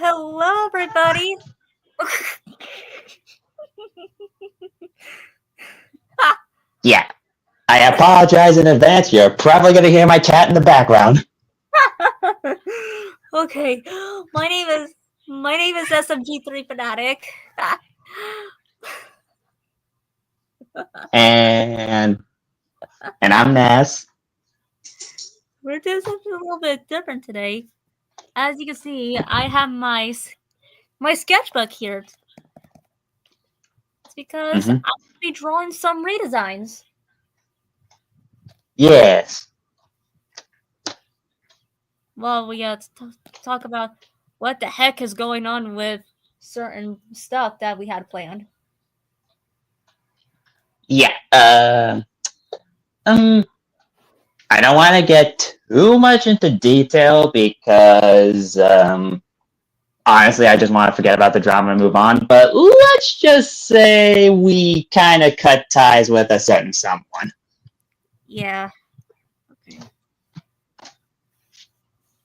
Hello, everybody. Yeah, I apologize in advance. You're probably going to hear my cat in the background. Okay, my name is SMG3 Fanatic. And I'm Ness. We're doing something a little bit different today. As you can see, I have my sketchbook here. It's because I'm Mm-hmm. going to be drawing some redesigns. Yes. Well, we got to talk about what the heck is going on with certain stuff that we had planned. Yeah. Um. I don't want to get too much into detail because, honestly, I just want to forget about the drama and move on. But let's just say we kind of cut ties with a certain someone. Yeah. Okay.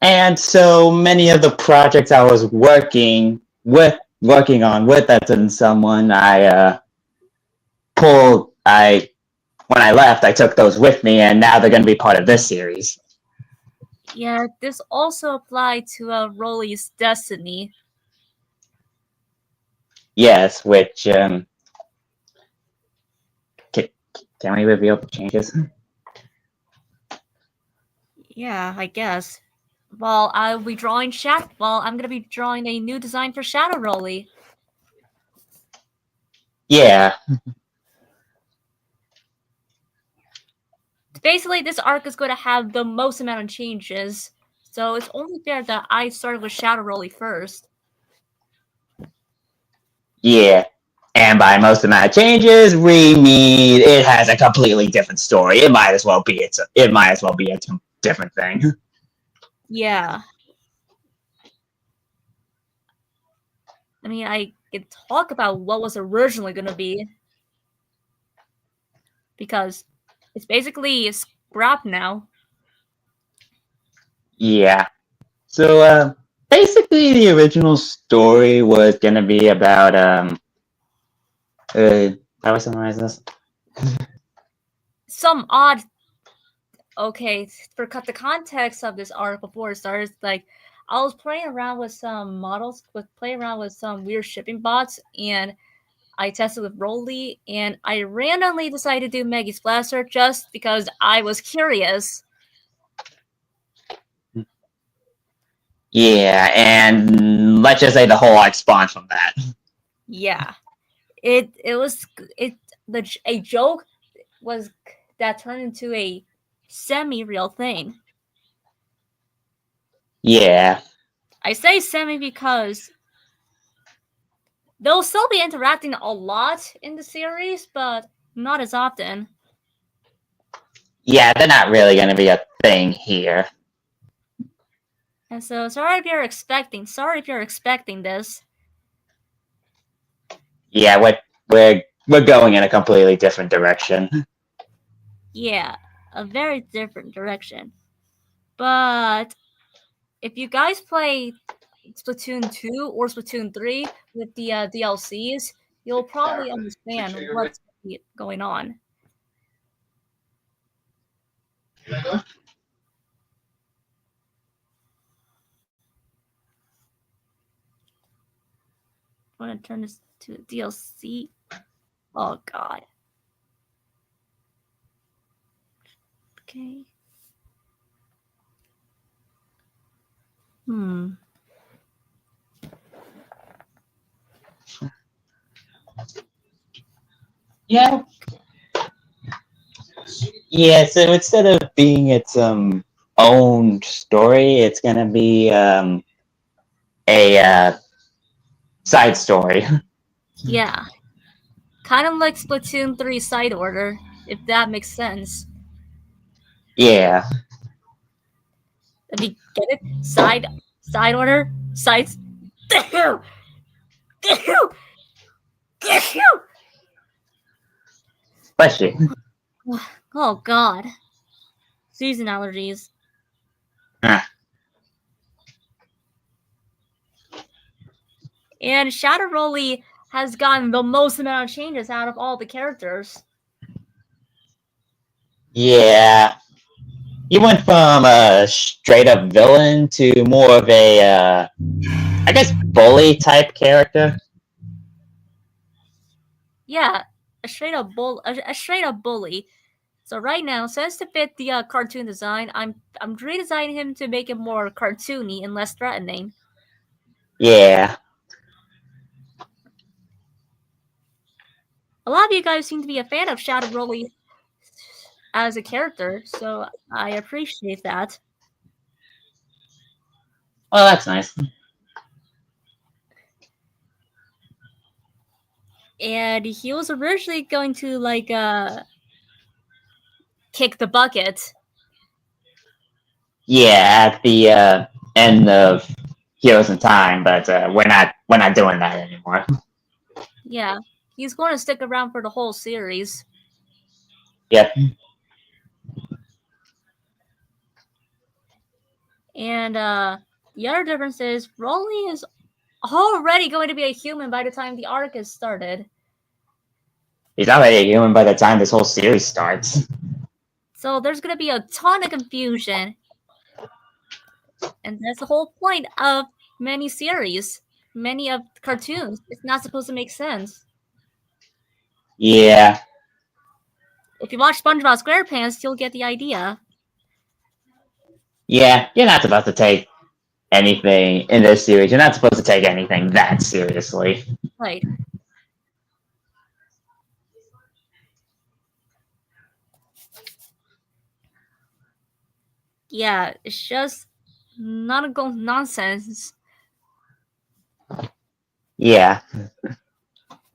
And so many of the projects I was working on with that certain someone, when I left, I took those with me, and now they're going to be part of this series. Yeah, this also applied to Rolly's Destiny. Yes, which can we reveal the changes? Yeah, I guess. Well, I'm gonna be drawing a new design for Shadow Rolly. Yeah, Basically, this arc is going to have the most amount of changes, so it's only fair that I started with Shadow Rolly first. yeah. And by most amount of changes, we mean it has a completely different story. It might as well be a different thing. Yeah. I mean, I can talk about what was originally going to be, because it's basically scrap now. Yeah. So basically, the original story was gonna be about how do I summarize this? Some odd okay, for cut the context of this arc before it starts, like I was playing around with some models, playing around with some weird shipping bots, and I tested with Rolly, and I randomly decided to do Maggie's Blaster just because I was curious. Yeah, and let's just say the whole arc spawned from that. Yeah, it was a joke was that turned into a semi-real thing. Yeah. I say semi because they'll still be interacting a lot in the series, but not as often. Yeah, they're not really going to be a thing here. And so sorry if you're expecting this. Yeah, we're going in a completely different direction. Yeah, a very different direction. But if you guys play Splatoon 2 or Splatoon 3 with the DLCs, you'll probably understand what's going on. I'm gonna turn this to DLC. Oh god. Okay. Hmm. Yeah. Yeah, so instead of being its own story, it's going to be a side story. Yeah. Kind of like Splatoon 3 side order, if that makes sense. Yeah. If you get it, side order, sides. Bless you. Oh god. Season allergies. Ah. And Shadow Broly has gotten the most amount of changes out of all the characters. Yeah. He went from a straight up villain to more of a, I guess, bully type character. Yeah, a straight up bully. So right now, since to fit the cartoon design, I'm redesigning him to make him more cartoony and less threatening. Yeah. A lot of you guys seem to be a fan of Shadow Broly as a character, so I appreciate that. Well, that's nice. And he was originally going to kick the bucket. Yeah, at the end of Heroes in Time, but we're not doing that anymore. Yeah, he's going to stick around for the whole series. Yep. And the other difference is Broly is already going to be a human by the time the arc is started. He's already a human by the time this whole series starts. So there's going to be a ton of confusion. And that's the whole point of many series, many of cartoons. It's not supposed to make sense. Yeah. If you watch SpongeBob SquarePants, you'll get the idea. Yeah, you're not supposed to take anything in this series. You're not supposed to take anything that seriously. Right. Yeah, it's just not a nonsense. Yeah.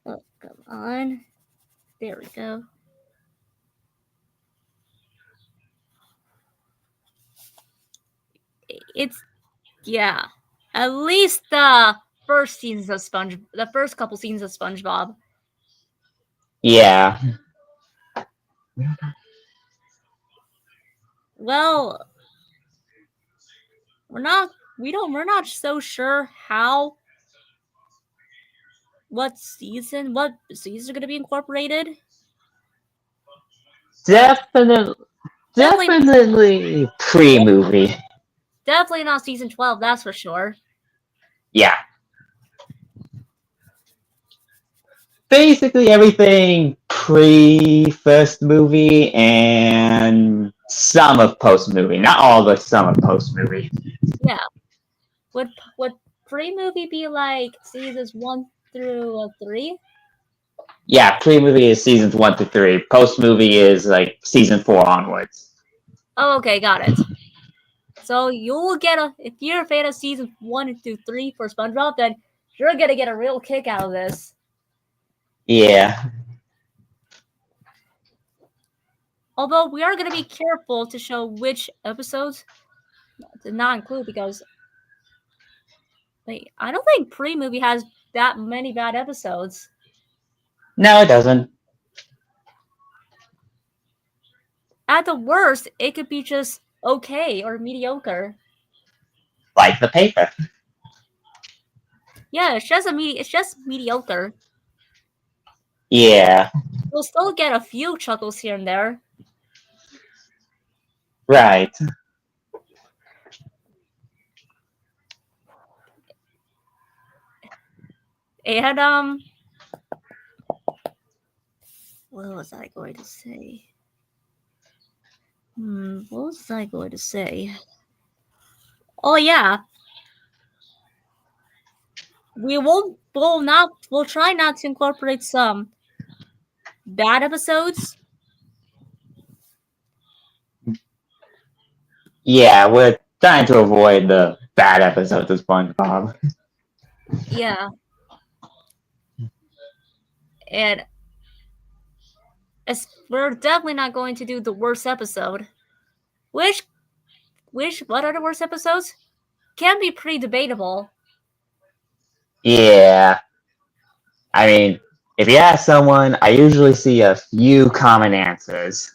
Oh, come on. There we go. It's, yeah. At least the first couple seasons of SpongeBob. Yeah. Well, we're not so sure what seasons are going to be incorporated. Definitely pre-movie. Definitely not season 12, that's for sure. Yeah. Basically everything pre-first movie and some of post-movie. Not all, but some of post-movie. Yeah. Would pre-movie be like seasons 1 through 3? Yeah, pre-movie is seasons 1 to 3. Post-movie is like season 4 onwards. Oh, okay, got it. So you'll get if you're a fan of season 1 through 3 for SpongeBob, then you're gonna get a real kick out of this. Yeah. Although we are gonna be careful to show which episodes to not include, because I don't think pre-movie has that many bad episodes. No, it doesn't. At the worst, it could be just okay or mediocre. Like the paper. Yeah, it's just mediocre. Yeah. You'll still get a few chuckles here and there. Right. And what was I going to say? What was I going to say? Oh yeah. We'll try not to incorporate some bad episodes. Yeah, we're trying to avoid the bad episodes of SpongeBob. Yeah. And we're definitely not going to do the worst episode. What are the worst episodes? Can be pretty debatable. Yeah. I mean, if you ask someone, I usually see a few common answers.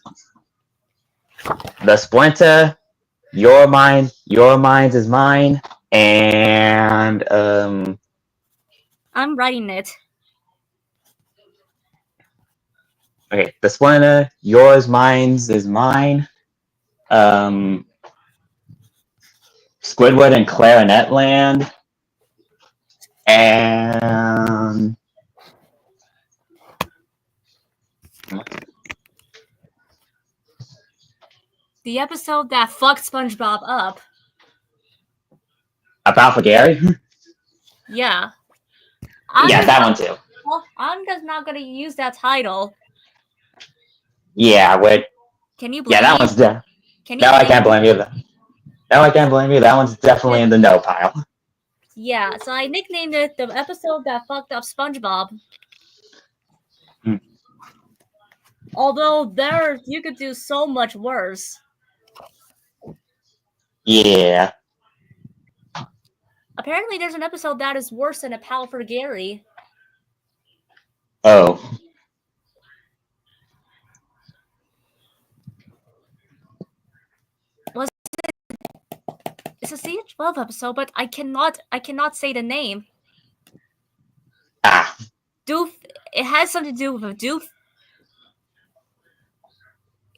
The Splinter, your mind is mine, and I'm writing it. Okay, this one, yours, mine's is mine. Squidward and Clarinet Land. And The episode that fucked SpongeBob up. About for Gary? Yeah. Yeah, that one too. Well, I'm just not gonna use that title. Yeah, wait. Can you blame Yeah, that me? one's done. Can you No, I blame can't me? blame you. No, I can't blame you. That one's definitely in the no pile. Yeah, so I nicknamed it the episode that fucked up SpongeBob. Hmm. Although there you could do so much worse. Yeah. Apparently there's an episode that is worse than A Pal for Gary. Oh. It's a CH12 episode, but I cannot say the name. Ah. Doof. It has something to do with a doof.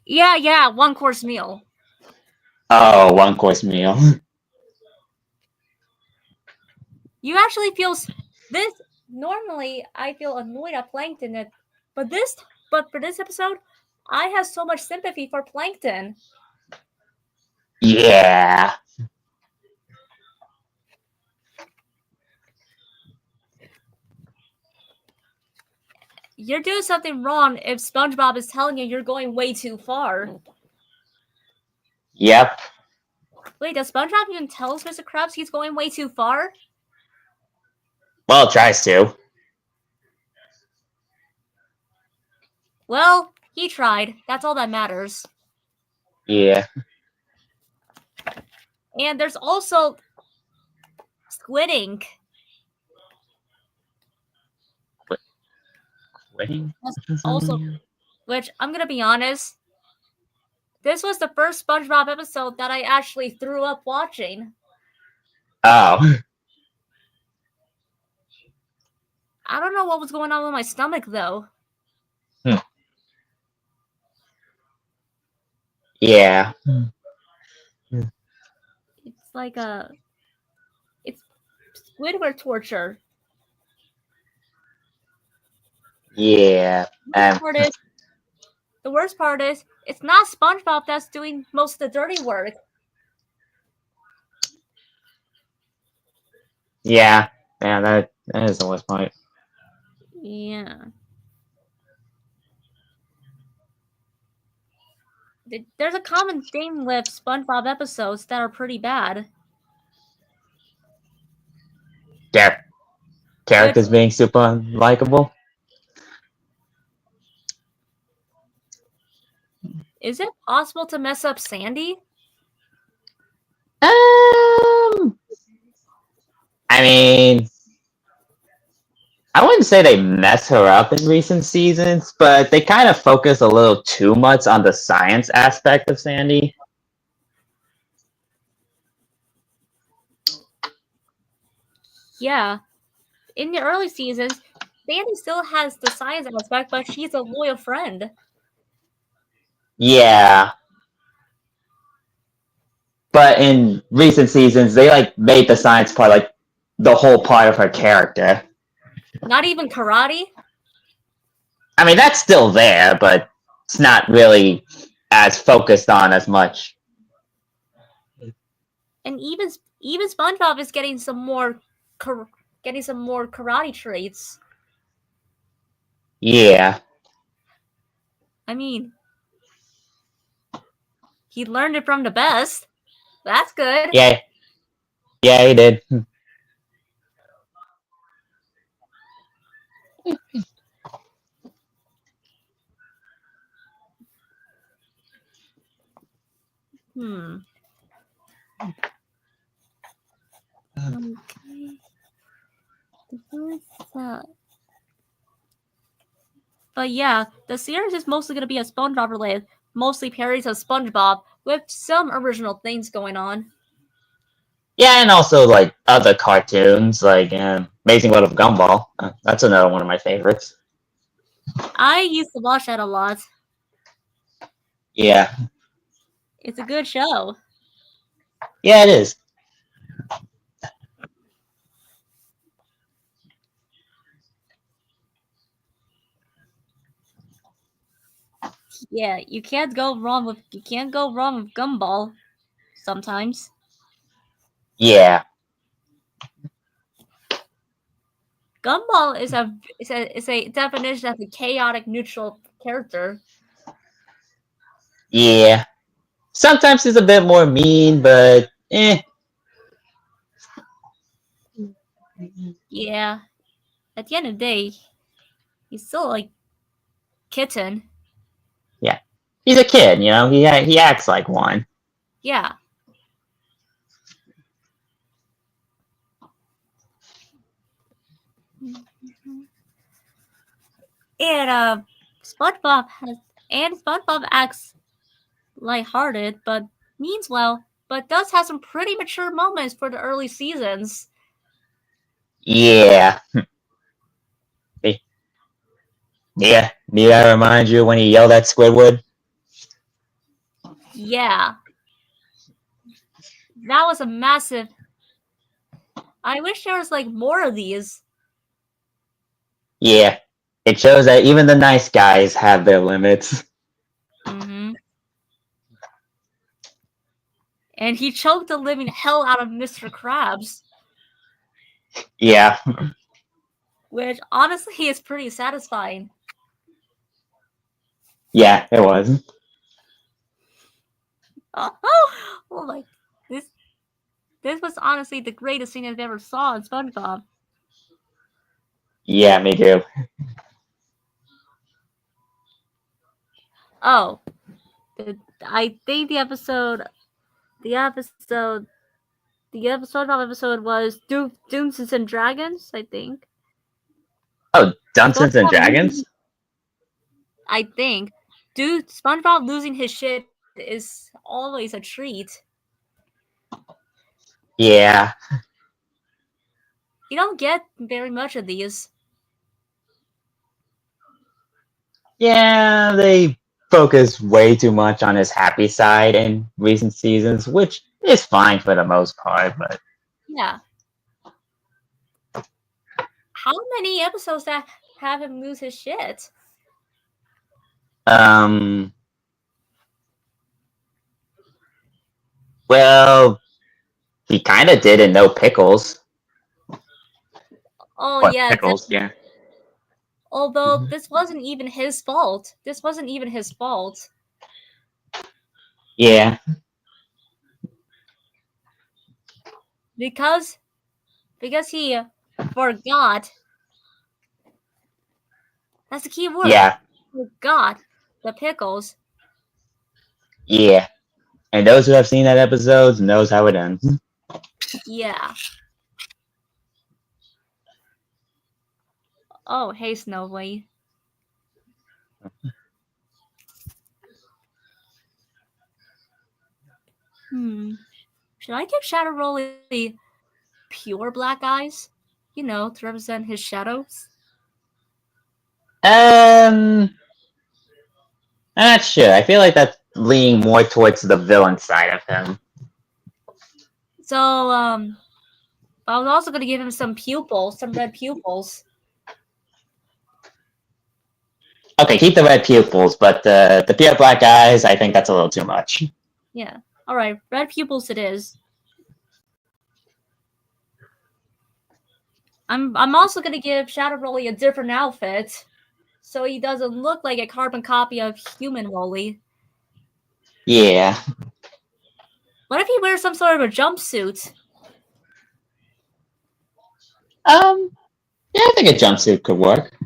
Yeah, one course meal. Oh, one course meal. You actually feel this. Normally, I feel annoyed at Plankton, but for this episode, I have so much sympathy for Plankton. Yeah. You're doing something wrong if SpongeBob is telling you you're going way too far. Yep. Wait, does SpongeBob even tell Mr. Krabs he's going way too far? Well, it tries to. Well, he tried. That's all that matters. Yeah. And there's also Squid Ink. Quitting? Also, which I'm gonna be honest, this was the first SpongeBob episode that I actually threw up watching. Oh. I don't know what was going on with my stomach though. Yeah. It's like it's Squidward torture. Yeah. The worst part is it's not SpongeBob that's doing most of the dirty work. Yeah. Yeah, that is the worst part. Yeah. There's a common theme with SpongeBob episodes that are pretty bad. Characters being super likable. Is it possible to mess up Sandy? I mean, I wouldn't say they mess her up in recent seasons, but they kind of focus a little too much on the science aspect of Sandy. Yeah. In the early seasons, Sandy still has the science aspect, but she's a loyal friend. Yeah. But in recent seasons, they made the science part the whole part of her character. Not even karate? I mean, that's still there, but it's not really as focused on as much. And even SpongeBob is getting some more karate traits. Yeah. I mean, he learned it from the best. That's good. Yeah. Yeah, he did. Okay. But yeah, the series is mostly going to be a SpongeBob related, mostly parodies of SpongeBob, with some original things going on. Yeah, and also other cartoons, Amazing World of Gumball. That's another one of my favorites. I used to watch that a lot. Yeah. It's a good show. Yeah, it is. Yeah, you can't go wrong with Gumball. Sometimes. Yeah. Gumball is a definition of a chaotic neutral character. Yeah. Sometimes he's a bit more mean, but Yeah. At the end of the day, he's still like kitten. Yeah. He's a kid, you know. He acts like one. Yeah. And SpongeBob acts lighthearted, but means well, but does have some pretty mature moments for the early seasons. Yeah. Yeah. Need I remind you when he yelled at Squidward? Yeah. That was a massive. I wish there was like more of these. Yeah. It shows that even the nice guys have their limits. Mm-hmm. And he choked the living hell out of Mr. Krabs. Yeah. Which honestly is pretty satisfying. Yeah, it was. Oh my, this was honestly the greatest thing I've ever saw in SpongeBob. Yeah, me too. Oh, I think the episode SpongeBob episode was Dungeons and Dragons, I think. Oh, Dungeons and Dragons? I think. Dude, SpongeBob losing his shit is always a treat. Yeah. You don't get very much of these. Yeah, they focus way too much on his happy side in recent seasons, which is fine for the most part, but Yeah. How many episodes that have him lose his shit? Well, he kind of did in No Pickles. Oh Or yeah, Pickles, yeah. although this wasn't even his fault. Yeah. Because he forgot. That's the key word. Yeah. Forgot the pickles. Yeah. And those who have seen that episode knows how it ends. Yeah. Oh, hey, Snowflake. Should I give Shadow Rolly pure black eyes? You know, to represent his shadows? I'm not sure. I feel like that's leaning more towards the villain side of him. So, I was also going to give him some red pupils. Okay, keep the red pupils, but the pure black eyes, I think that's a little too much. Yeah. All right, red pupils it is. I'm also going to give Shadow Rolly a different outfit, so he doesn't look like a carbon copy of human Rolly. Yeah. What if he wears some sort of a jumpsuit? Yeah, I think a jumpsuit could work.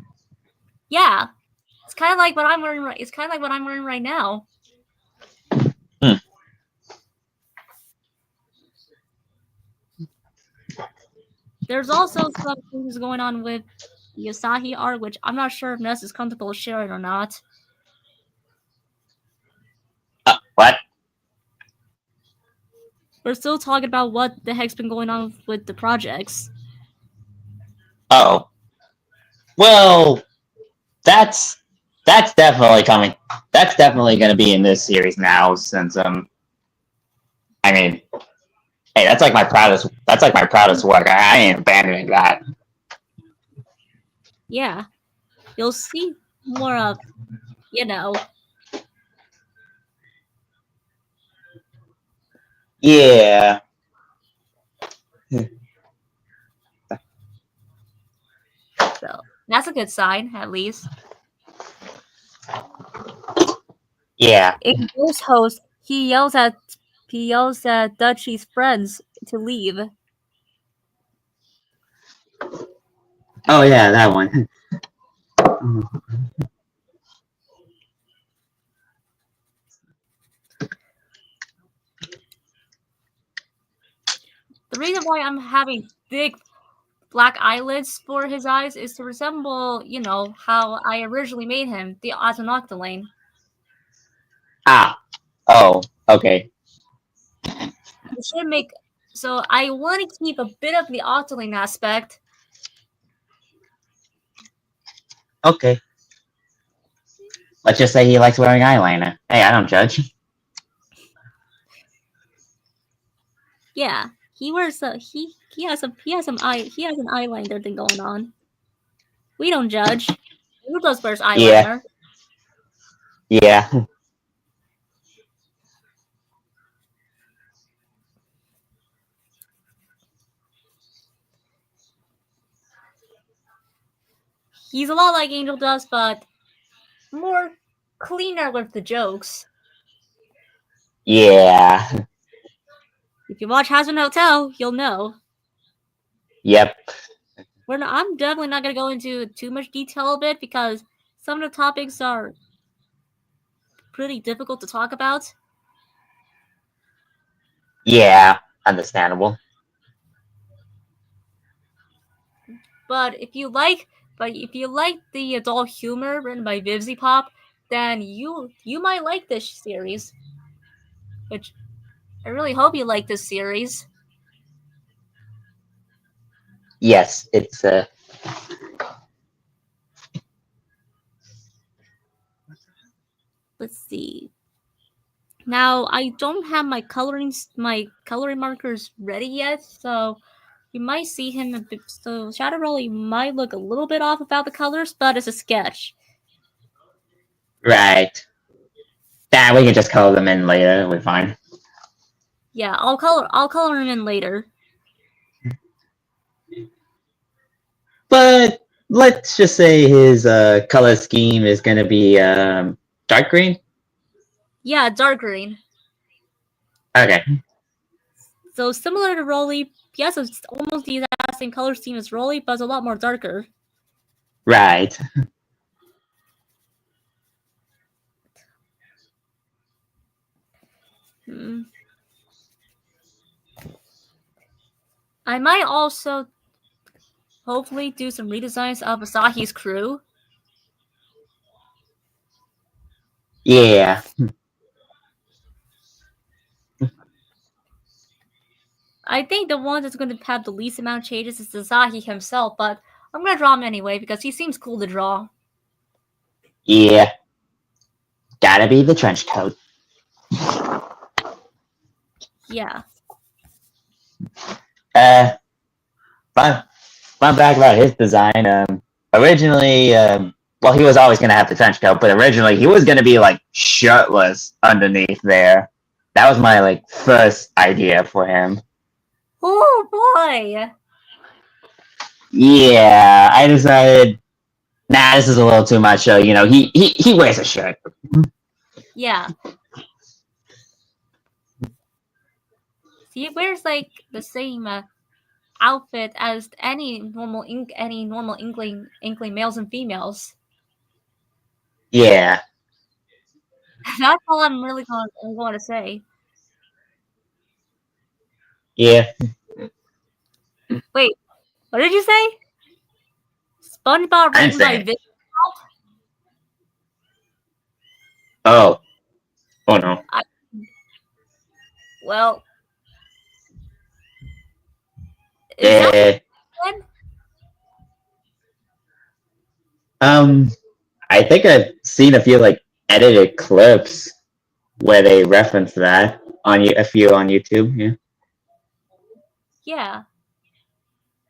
Yeah, it's kind of like what I'm wearing. It's kind of like what I'm wearing right now. There's also some things going on with the Asahi art, which I'm not sure if Ness is comfortable sharing or not. What? We're still talking about what the heck's been going on with the projects. Oh, well, that's that's definitely coming. That's definitely going to be in this series now, since I mean, hey, that's like my proudest. That's like my proudest work. I ain't abandoning that. Yeah, you'll see more of, you know. Yeah. So that's a good sign, at least. Yeah. In Ghost Host, he yells at Dutchie's friends to leave. Oh yeah, that one. The reason why I'm having big black eyelids for his eyes is to resemble, how I originally made him, the Otanoctolane. Ah. Oh. Okay. It should make so I want to keep a bit of the Octoling aspect. Okay. Let's just say he likes wearing eyeliner. Hey, I don't judge. Yeah, he wears he has an eyeliner thing going on. We don't judge. Who does wears Yeah. eyeliner? Yeah. He's a lot like Angel Dust, but more cleaner with the jokes. Yeah. If you watch Hazard Hotel, you'll know. Yep. I'm definitely not going to go into too much detail of it because some of the topics are pretty difficult to talk about. Yeah. Understandable. But if you like the adult humor written by Vivzy Pop, then you might like this series. Which I really hope you like this series. Yes, it's Let's see. Now I don't have my coloring markers ready yet, so you might see him a bit. So Shadow Rolly might look a little bit off about the colors, but it's a sketch. right. Nah, we can just color them in later. We're fine. Yeah, I'll color him in later. But let's just say his color scheme is going to be dark green. Yeah, dark green. Okay. So similar to Rolly, yes, it's almost the exact same color scheme as Rolly, but it's a lot more darker. Right. I might also hopefully do some redesigns of Asahi's crew. Yeah. I think the one that's going to have the least amount of changes is Asahi himself, but I'm going to draw him anyway because he seems cool to draw. Yeah. Gotta be the trench coat. Yeah. Fun fact about his design. Originally, well, he was always gonna have the trench coat, but originally he was gonna be like shirtless underneath there. That was my like first idea for him. Oh boy. Yeah, I decided, nah, this is a little too much. So he wears a shirt. Yeah. He wears like the same outfit as any normal inkling males and females. Yeah. That's all I'm really going to say. Yeah. Wait, what did you say? SpongeBob written by Vic. Oh. Oh no. Well, is that I think I've seen a few like edited clips where they reference that on a few on YouTube. Yeah. Yeah,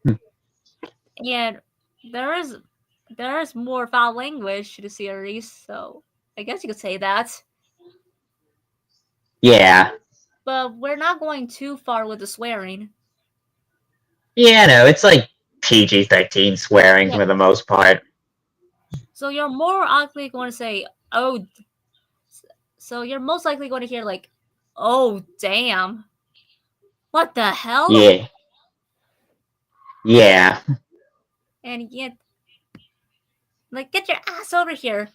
Hmm. and there is there is more foul language to the series, so I guess you could say that. Yeah. But we're not going too far with the swearing. Yeah, no, it's like PG-13 swearing Yeah. for the most part. So you're more likely going to say, "Oh," so you're most likely going to hear like, "Oh, damn, what the hell?" Yeah. Yeah. And yet, like, get your ass over here.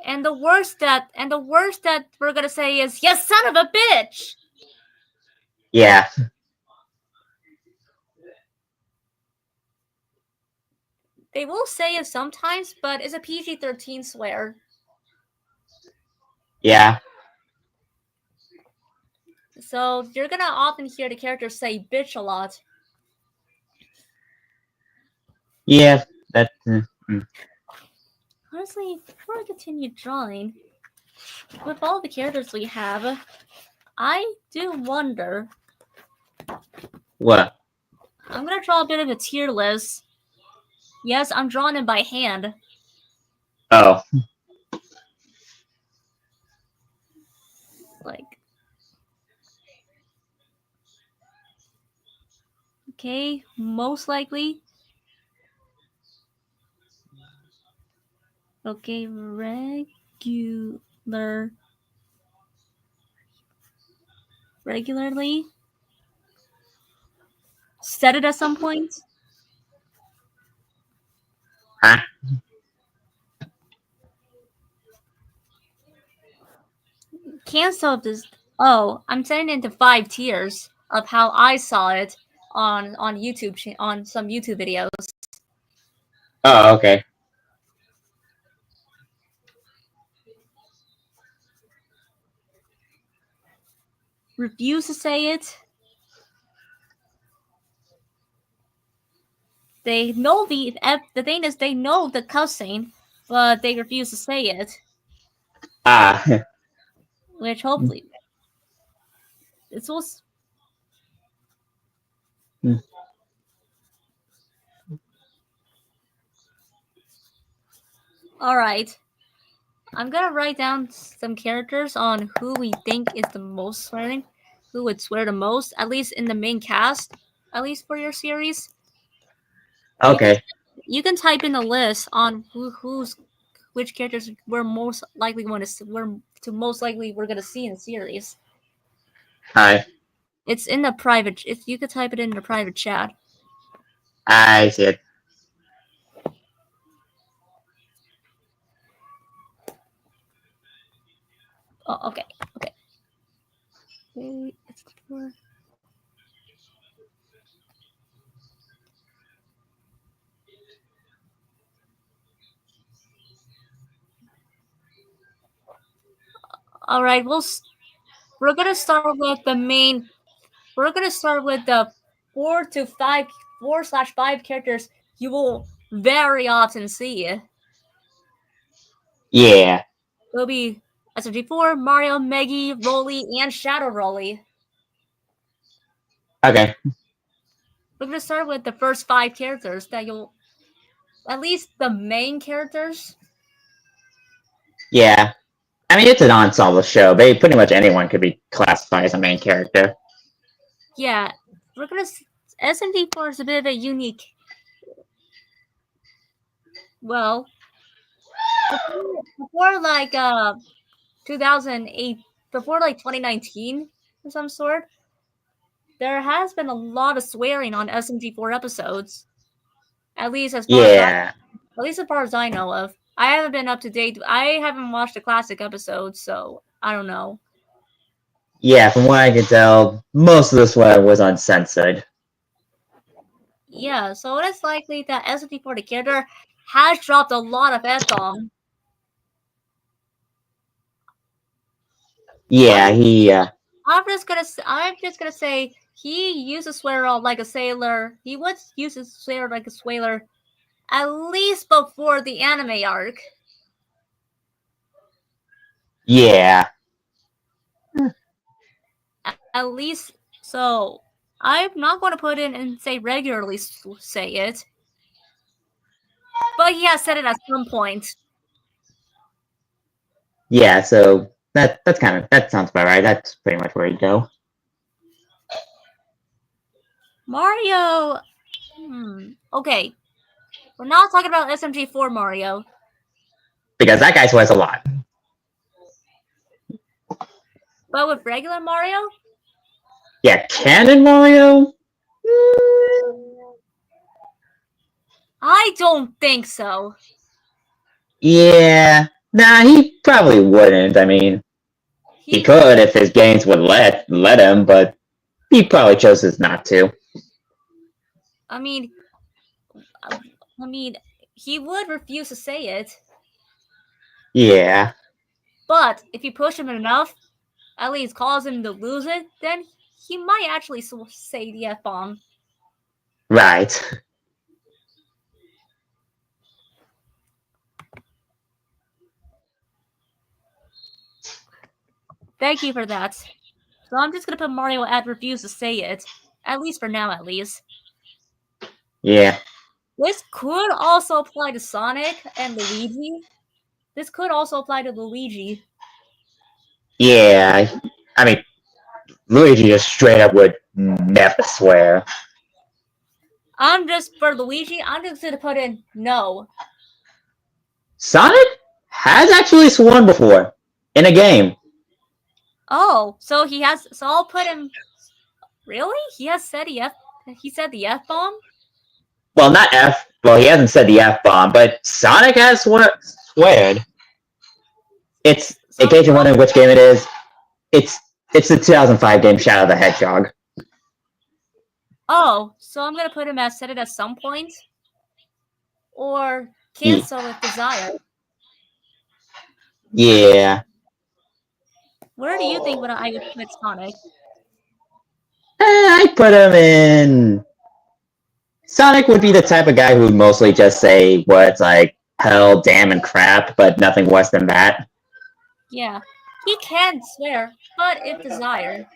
And the worst that we're gonna say is, "You son of a bitch." Yeah. They will say it sometimes, but it's a PG-13 swear. Yeah. So you're gonna often hear the characters say "bitch" a lot. Yeah. That. Honestly, before I continue drawing, with all the characters we have, I do wonder. What? I'm gonna draw a bit of a tier list. Yes, I'm drawing them by hand. Oh. Like, okay, most likely. Okay, regularly. Set it at some point. Huh? Cancel this. Oh, I'm setting it into 5 tiers of how I saw it on YouTube on some YouTube videos. Oh, okay. Refuse to say it. They know the thing is they know the cussing, but they refuse to say it. Ah. Which hopefully it's also Hmm. all right. I'm gonna write down some characters on who we think is the most swearing, who would swear the most, at least in the main cast, at least for your series. You can Okay. you can type in a list on which characters we're most likely going to we're gonna see in the series. Hi. It's in the private. If you could type it in the private chat. I see it. Oh, okay, okay. Wait, it's for. All right, we're gonna start with the main. We're gonna start with the 4/5 characters you will very often see. Yeah. It'll be SMG4, Mario, Meggy, Rolly, and Shadow Rolly. Okay. We're gonna start with the first 5 characters that you'll, at least the main characters. Yeah. I mean, it's an ensemble show. Pretty much anyone could be classified as a main character. Yeah, we're gonna. SMG4 is a bit of a unique. Well, before like 2008, before like 2019 of some sort, there has been a lot of swearing on SMG4 episodes. At least as far as Yeah. I know of. I haven't been up to date. I haven't watched the classic episodes, so I don't know. Yeah, from what I can tell, most of this one was uncensored. Yeah, so it is likely that SMG4 the character has dropped a lot of F-bomb. Yeah, he. I'm just gonna say he used to swear out like a sailor. He would use to swear like a sailor At least before the anime arc. Yeah. At least, so I'm not going to put in and say regularly say it. But he has said it at some point. Yeah, so that sounds about right. That's pretty much where he'd go. Mario. Okay. We're not talking about SMG4 Mario. Because that guy swears a lot. But with regular Mario? Yeah, canon Mario? I don't think so. Yeah. Nah, he probably wouldn't. I mean, he could if his games would let him, but he probably chooses not to. I mean, he would refuse to say it. Yeah. But if you push him enough, at least cause him to lose it, then he might actually say the F-bomb. Right. Thank you for that. So I'm just gonna put Mario at refuse to say it. At least for now, at least. Yeah. This could also apply to Sonic and Luigi. This could also apply to Luigi. Yeah. I mean, Luigi just straight up would never swear. For Luigi, I'm just gonna put in no. Sonic has actually sworn before in a game. Oh, so he has. So I'll put him. Really? He has said he said the F-bomb? Well, not F. Well, he hasn't said the F-bomb, but Sonic has sweared. It's, in case you're wondering which game it is, it's the 2005 game Shadow the Hedgehog. Oh, so I'm gonna put him as said it at some point? Or cancel with desire? Yeah. Where do you think I would put Sonic? I put him in... Sonic would be the type of guy who would mostly just say words like hell, damn, and crap, but nothing worse than that. Yeah, he can swear, but if desired.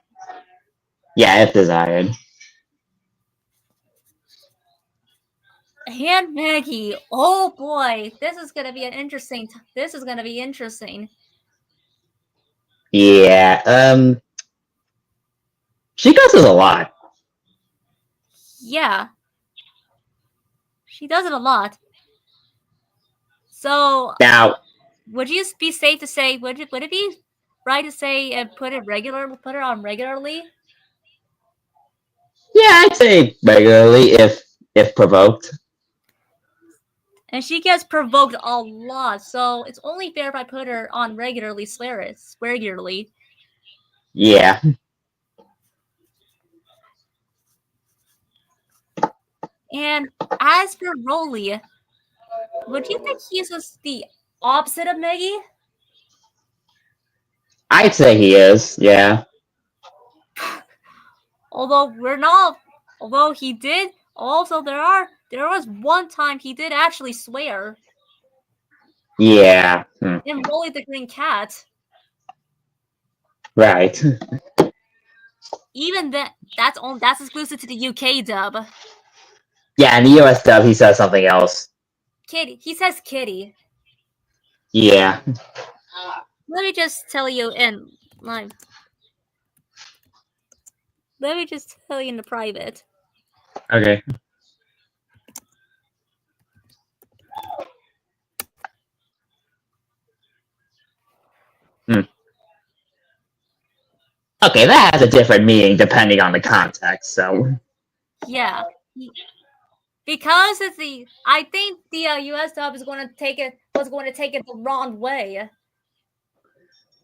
Yeah, if desired. And Maggie, oh boy, this is gonna be interesting. Yeah, she cusses a lot. Yeah. She does it a lot. So now, would you be safe to say? Would it be right to say and put it on regularly? Yeah, I'd say regularly if provoked. And she gets provoked a lot, so it's only fair if I put her on regularly. Regularly. Yeah. And as for Roly, would you think he's just the opposite of Meggy? I'd say he is, yeah. Although he did, also there was one time he did actually swear. Yeah. In Roly the Green Cat. Right. Even that's exclusive to the UK dub. Yeah, in the US dub he says something else. Kitty. He says kitty. Yeah. Let me just tell you in the private. Okay. Okay, that has a different meaning depending on the context, so... Yeah. Because I think the US dub was going to take it the wrong way.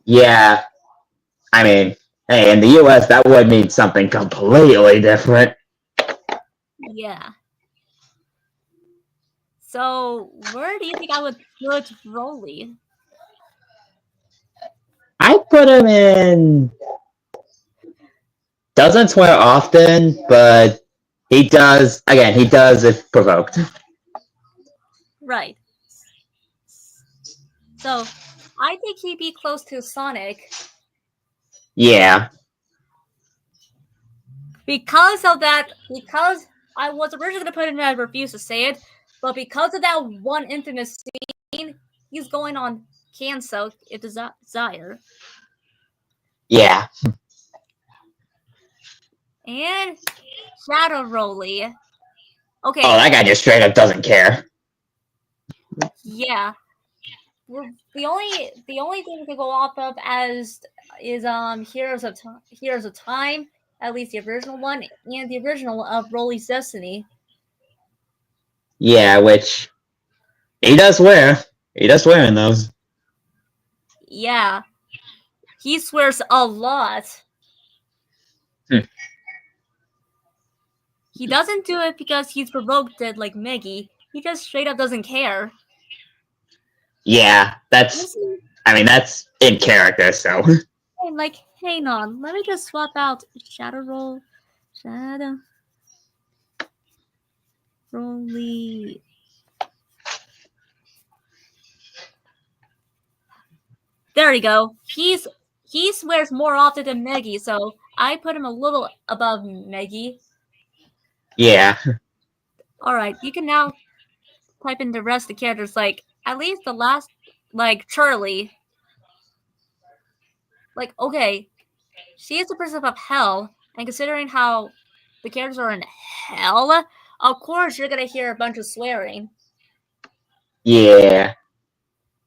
Yeah. I mean, hey, in the US that would mean something completely different. Yeah. So, where do you think I would put Roly? I put him in... Doesn't swear often, but he does if provoked. Right. So I think he'd be close to Sonic Yeah. because of that. Because I was originally going to put it in, I refused to say it, but because of that one infamous scene, he's going on Canso if desire. Yeah. And Shadow Rolly. Okay. Oh, that guy just straight up doesn't care. Yeah. The only thing we can go off of as is Heroes of Time, at least the original one, and the original of Rolly's Destiny. Yeah, which he does swear. He does swear in those. Yeah. He swears a lot. He doesn't do it because he's provoked it like Meggy. He just straight up doesn't care. Yeah, that's in character, so. Hey, like, hang on, let me just swap out Shadow Rolly. There we go. He swears more often than Meggy, so I put him a little above Meggy. Yeah. Alright, you can now type in the rest of the characters, like, at least the last, like, Charlie. Like, okay, she is the princess of hell, and considering how the characters are in hell, of course you're gonna hear a bunch of swearing. Yeah.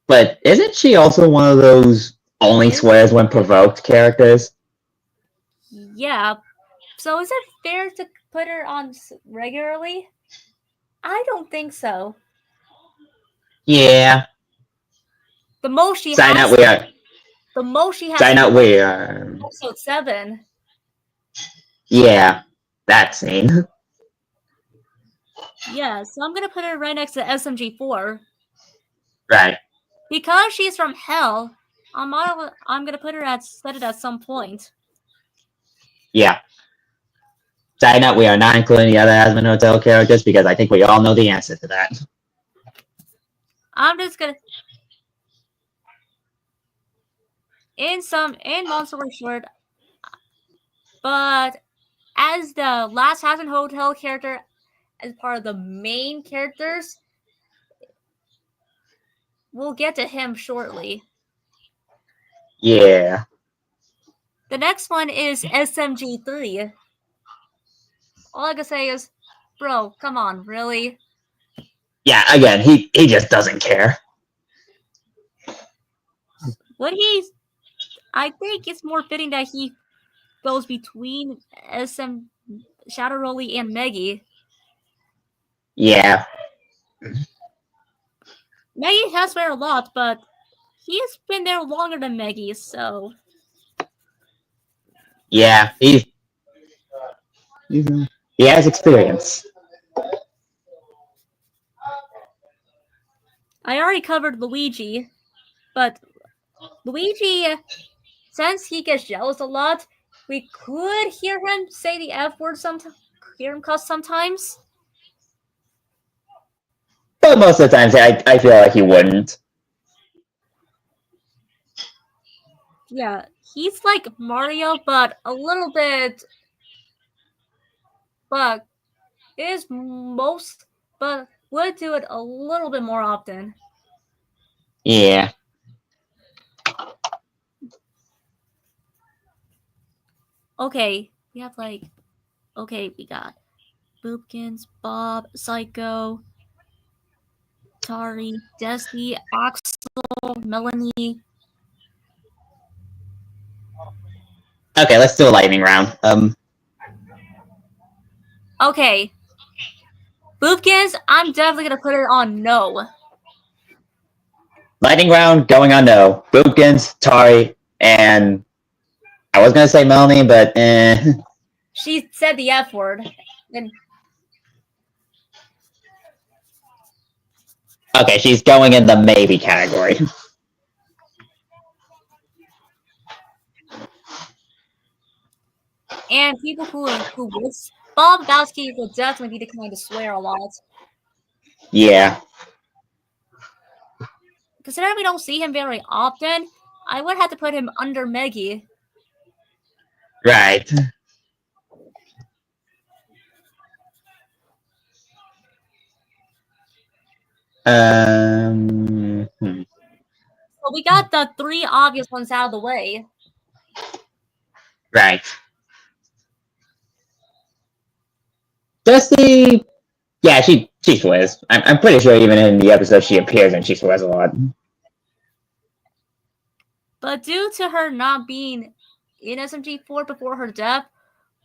But isn't she also one of those only swears when provoked characters? Yeah. So is it fair to put her on regularly? I don't think so. Yeah. The most she Sign has. up, we are. The most she has. Sign up, we are. Episode 7. Yeah, that scene. Yeah, so I'm gonna put her right next to SMG4. Right. Because she's from hell, I'm gonna put her set it at some point. Yeah. Sign up, we are not including the other Asmon Hotel characters because I think we all know the answer to that. I'm just gonna in Monster Short, but as the last Asmon Hotel character, as part of the main characters, we'll get to him shortly. Yeah. The next one is SMG3. All I can say is, bro, come on, really? Yeah, again, he just doesn't care. I think it's more fitting that he goes between Shadow Rolly and Meggy. Yeah. Meggy has swear a lot, but he's been there longer than Meggy, so. Yeah, he has experience. I already covered Luigi, but Luigi, since he gets jealous a lot, we could hear him say the F word sometimes. Hear him cuss sometimes. But most of the times, I feel like he wouldn't. Yeah, he's like Mario, but a little bit. But but would do it a little bit more often. Yeah. Okay, we have we got Boopkins, Bob, Psycho, Tari, Desi, Axel, Melanie. Okay, let's do a lightning round. Okay. Boopkins, I'm definitely gonna put it on no. Lightning round going on no. Boopkins, Tari, and I was gonna say Melanie, but She said the F word. And okay, she's going in the maybe category. And people who would Bob Bowski would definitely be the kind to swear a lot. Yeah. considering we don't see him very often, I would have to put him under Meggy. Right. So we got the 3 obvious ones out of the way. Right. Dusty, yeah, she swears. I'm pretty sure even in the episode she appears and she swears a lot. But due to her not being in SMG4 before her death,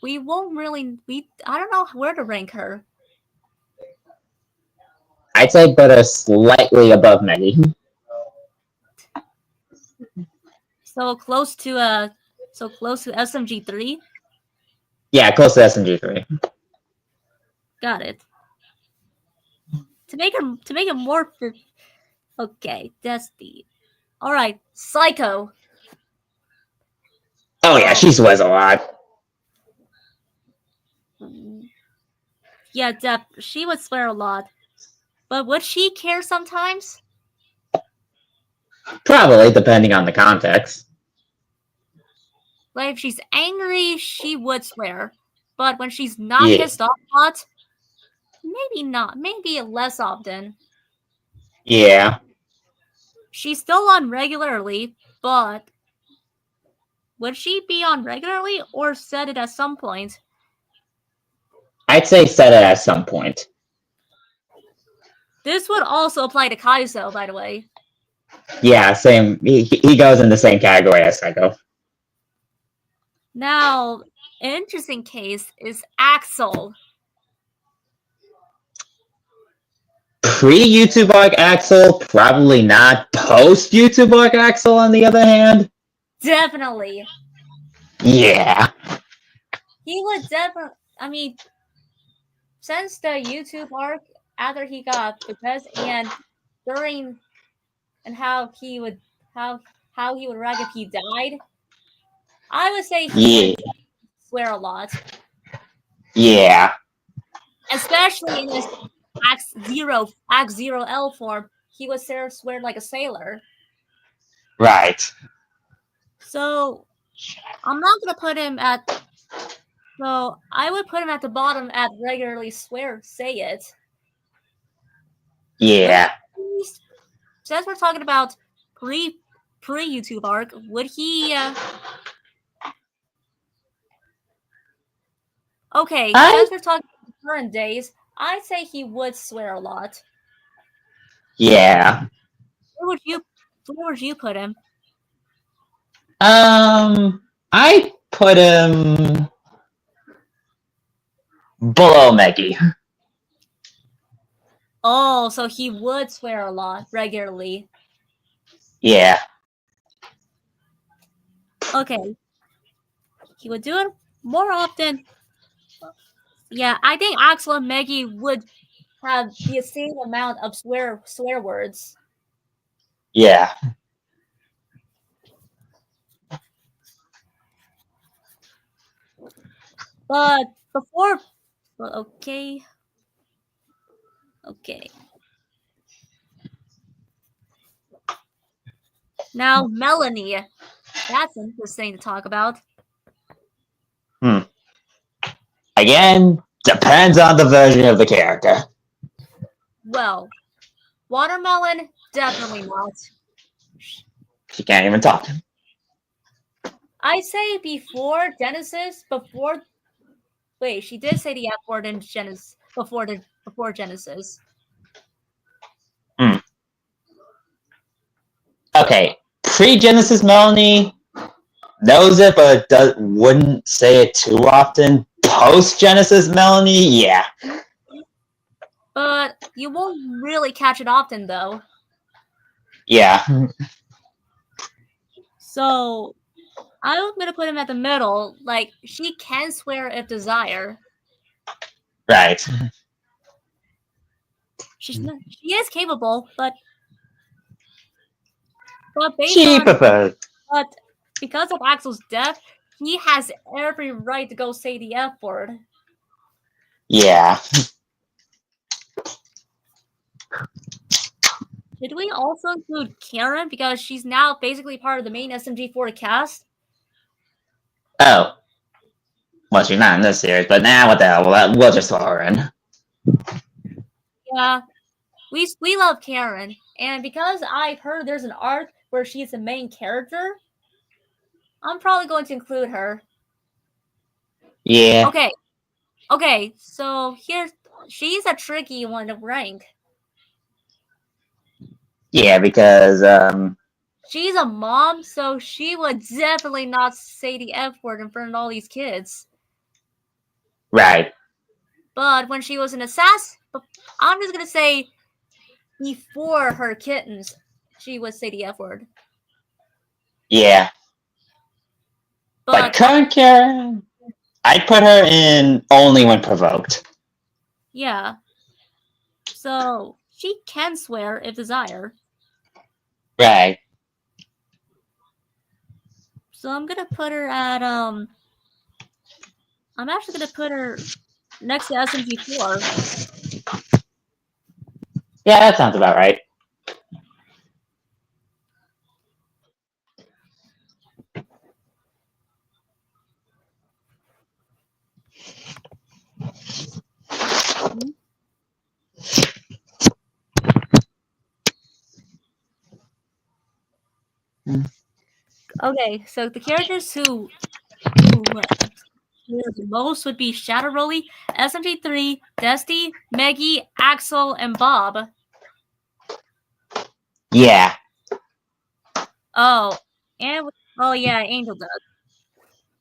we won't really. I don't know where to rank her. I'd say put her slightly above Maggie. So close to SMG3. Yeah, close to SMG3. Got it. To make it more. Okay, that's the. All right, Psycho. Oh yeah, she swears a lot. Yeah, she would swear a lot. But would she care sometimes? Probably, depending on the context. Like, if she's angry, she would swear. But when she's not pissed off a lot, maybe not. Maybe less often. Yeah. She's still on regularly, but would she be on regularly or set it at some point? I'd say set it at some point. This would also apply to Kaizo, by the way. Yeah, same. He goes in the same category as Psycho. Now, an interesting case is Axel. Pre-YouTube arc Axel, probably not. Post-YouTube arc Axel, on the other hand? Definitely. Yeah. He would definitely. I mean, since the YouTube arc, after he got possessed and during, and how he would react if he died, I would say he would swear a lot. Yeah. Especially in his Act Zero L form, he would swear like a sailor. Right. So I'm not gonna put him at. So I would put him at the bottom at regularly say it. Yeah. Since we're talking about pre YouTube arc, would he? Okay, since we're talking about current days, I'd say he would swear a lot. Yeah. Where would you put him? I put him below Meggy. Oh, so he would swear a lot regularly. Yeah. Okay. He would do it more often. Yeah, I think Axel and Meggy would have the same amount of swear words. Yeah. But before, okay. Now, Melanie. That's interesting to talk about. Again, depends on the version of the character. Well, Watermelon, definitely not. She can't even talk. I'd say before Genesis, wait, she did say the F word in Genesis before Genesis. Okay, pre-Genesis Melanie knows it, but wouldn't say it too often. Post-Genesis Melanie, yeah. But you won't really catch it often, though. Yeah. So, I'm gonna put him at the middle. Like, she can swear if desire. Right. She is capable, but she prefers. But because of Axel's death, he has every right to go say the F word. Yeah. Should we also include Karen because she's now basically part of the main SMG4 cast? Oh. Well, she's not in this series, but now what the hell? We'll just throw her in. Yeah, we love Karen, and because I've heard there's an arc where she's the main character, I'm probably going to include her. Yeah. Okay, so she's a tricky one to rank. Yeah, because She's a mom, so she would definitely not say the F word in front of all these kids. right. But when she was an assassin, I'm just gonna say before her kittens, she would say the F word. Yeah. But current Karen, I'd put her in only when provoked. Yeah. So she can swear if desired. Right. So I'm gonna put her at I'm actually gonna put her next to SMG4. Yeah, that sounds about right. Okay, so the characters who the most would be Shadow Rolly, SMG3, Dusty, Meggy, Axel, and Bob. Yeah. Oh, and yeah, Angel Dust.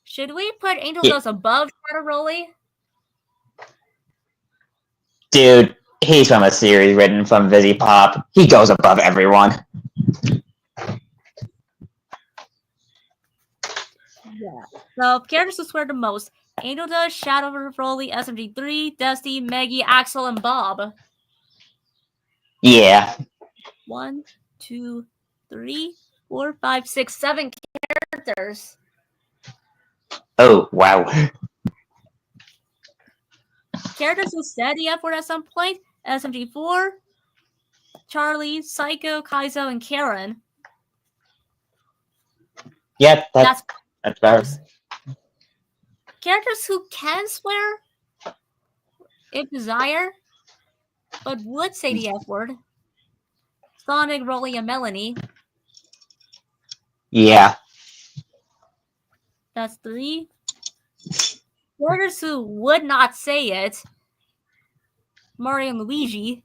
Should we put Angel Dust above Shadow Rolly? Dude, he's from a series written from Vizzy-Pop. He goes above everyone. Yeah. So characters who swear the most: Angel Dust, Shadow Rolly, SMG3, Dusty, Meggy, Axel, and Bob. Yeah. 1, 2, 3, 4, 5, 6, 7 characters. Oh, wow. Characters who said the F word at some point: SMG4, Charlie, Psycho, Kaizo, and Karen. Yep, that's about. Characters who can swear if desire, but would say the F word: Sonic, Rolly, and Melanie. Yeah. That's 3. Characters who would not say it: Mario and Luigi.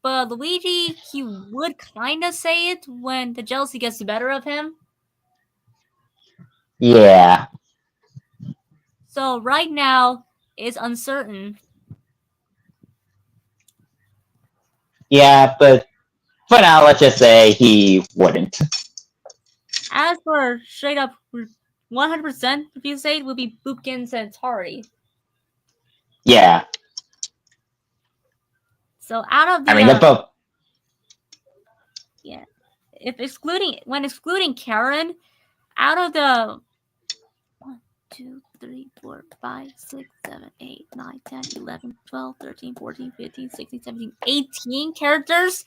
But Luigi, he would kind of say it when the jealousy gets the better of him. Yeah. So right now is uncertain. Yeah, but for now, let's just say he wouldn't. As for straight up 100% if you say it would be Boopkins and Tari. Yeah. So out of the I mean, they're both. Yeah. When excluding Karen, out of the 1, 2, 3, 4, 5, 6, 7, 8, 9, 10, 11, 12, 13, 14, 15, 16, 17, 18 characters,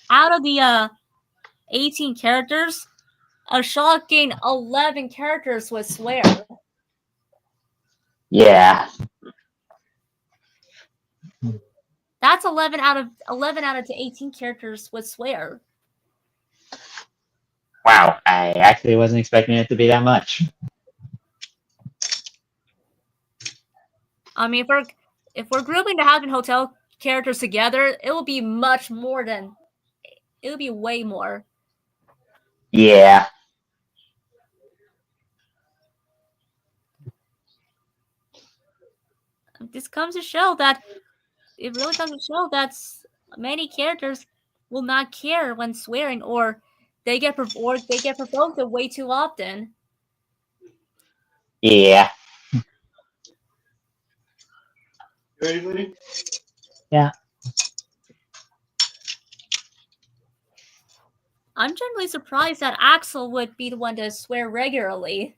out of the 18 characters, a shocking 11 characters would swear. Yeah. That's 11 out of the 18 characters would swear. Wow, I actually wasn't expecting it to be that much. I mean, if we're grouping the Haunted Hotel characters together, it will be much more than. It would be way more. Yeah. This comes to show that it really comes to show that many characters will not care when swearing, or they get provoked way too often. Yeah. Ready, buddy? Yeah. I'm generally surprised that Axel would be the one to swear regularly.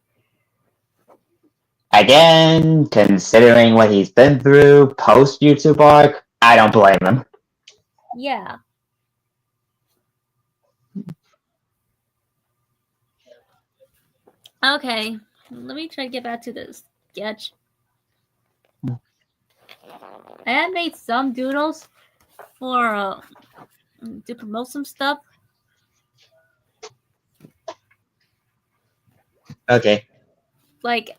Again, considering what he's been through post YouTube arc, I don't blame him. Yeah. Okay, let me try to get back to this sketch. I had made some doodles for to promote some stuff. Okay. Like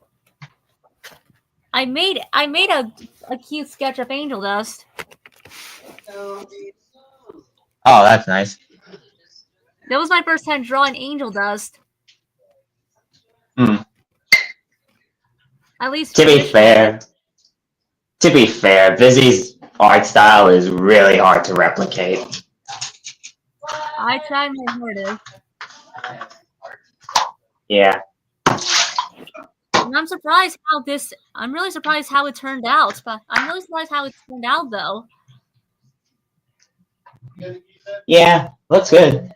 I made a cute sketch of Angel Dust. Oh, that's nice. That was my first time drawing Angel Dust. Hmm. At least To be fair, Busy's art style is really hard to replicate. I tried my hardest. Yeah. And I'm surprised how this. I'm really surprised how it turned out. But I'm really surprised how it turned out, though. Yeah, looks good.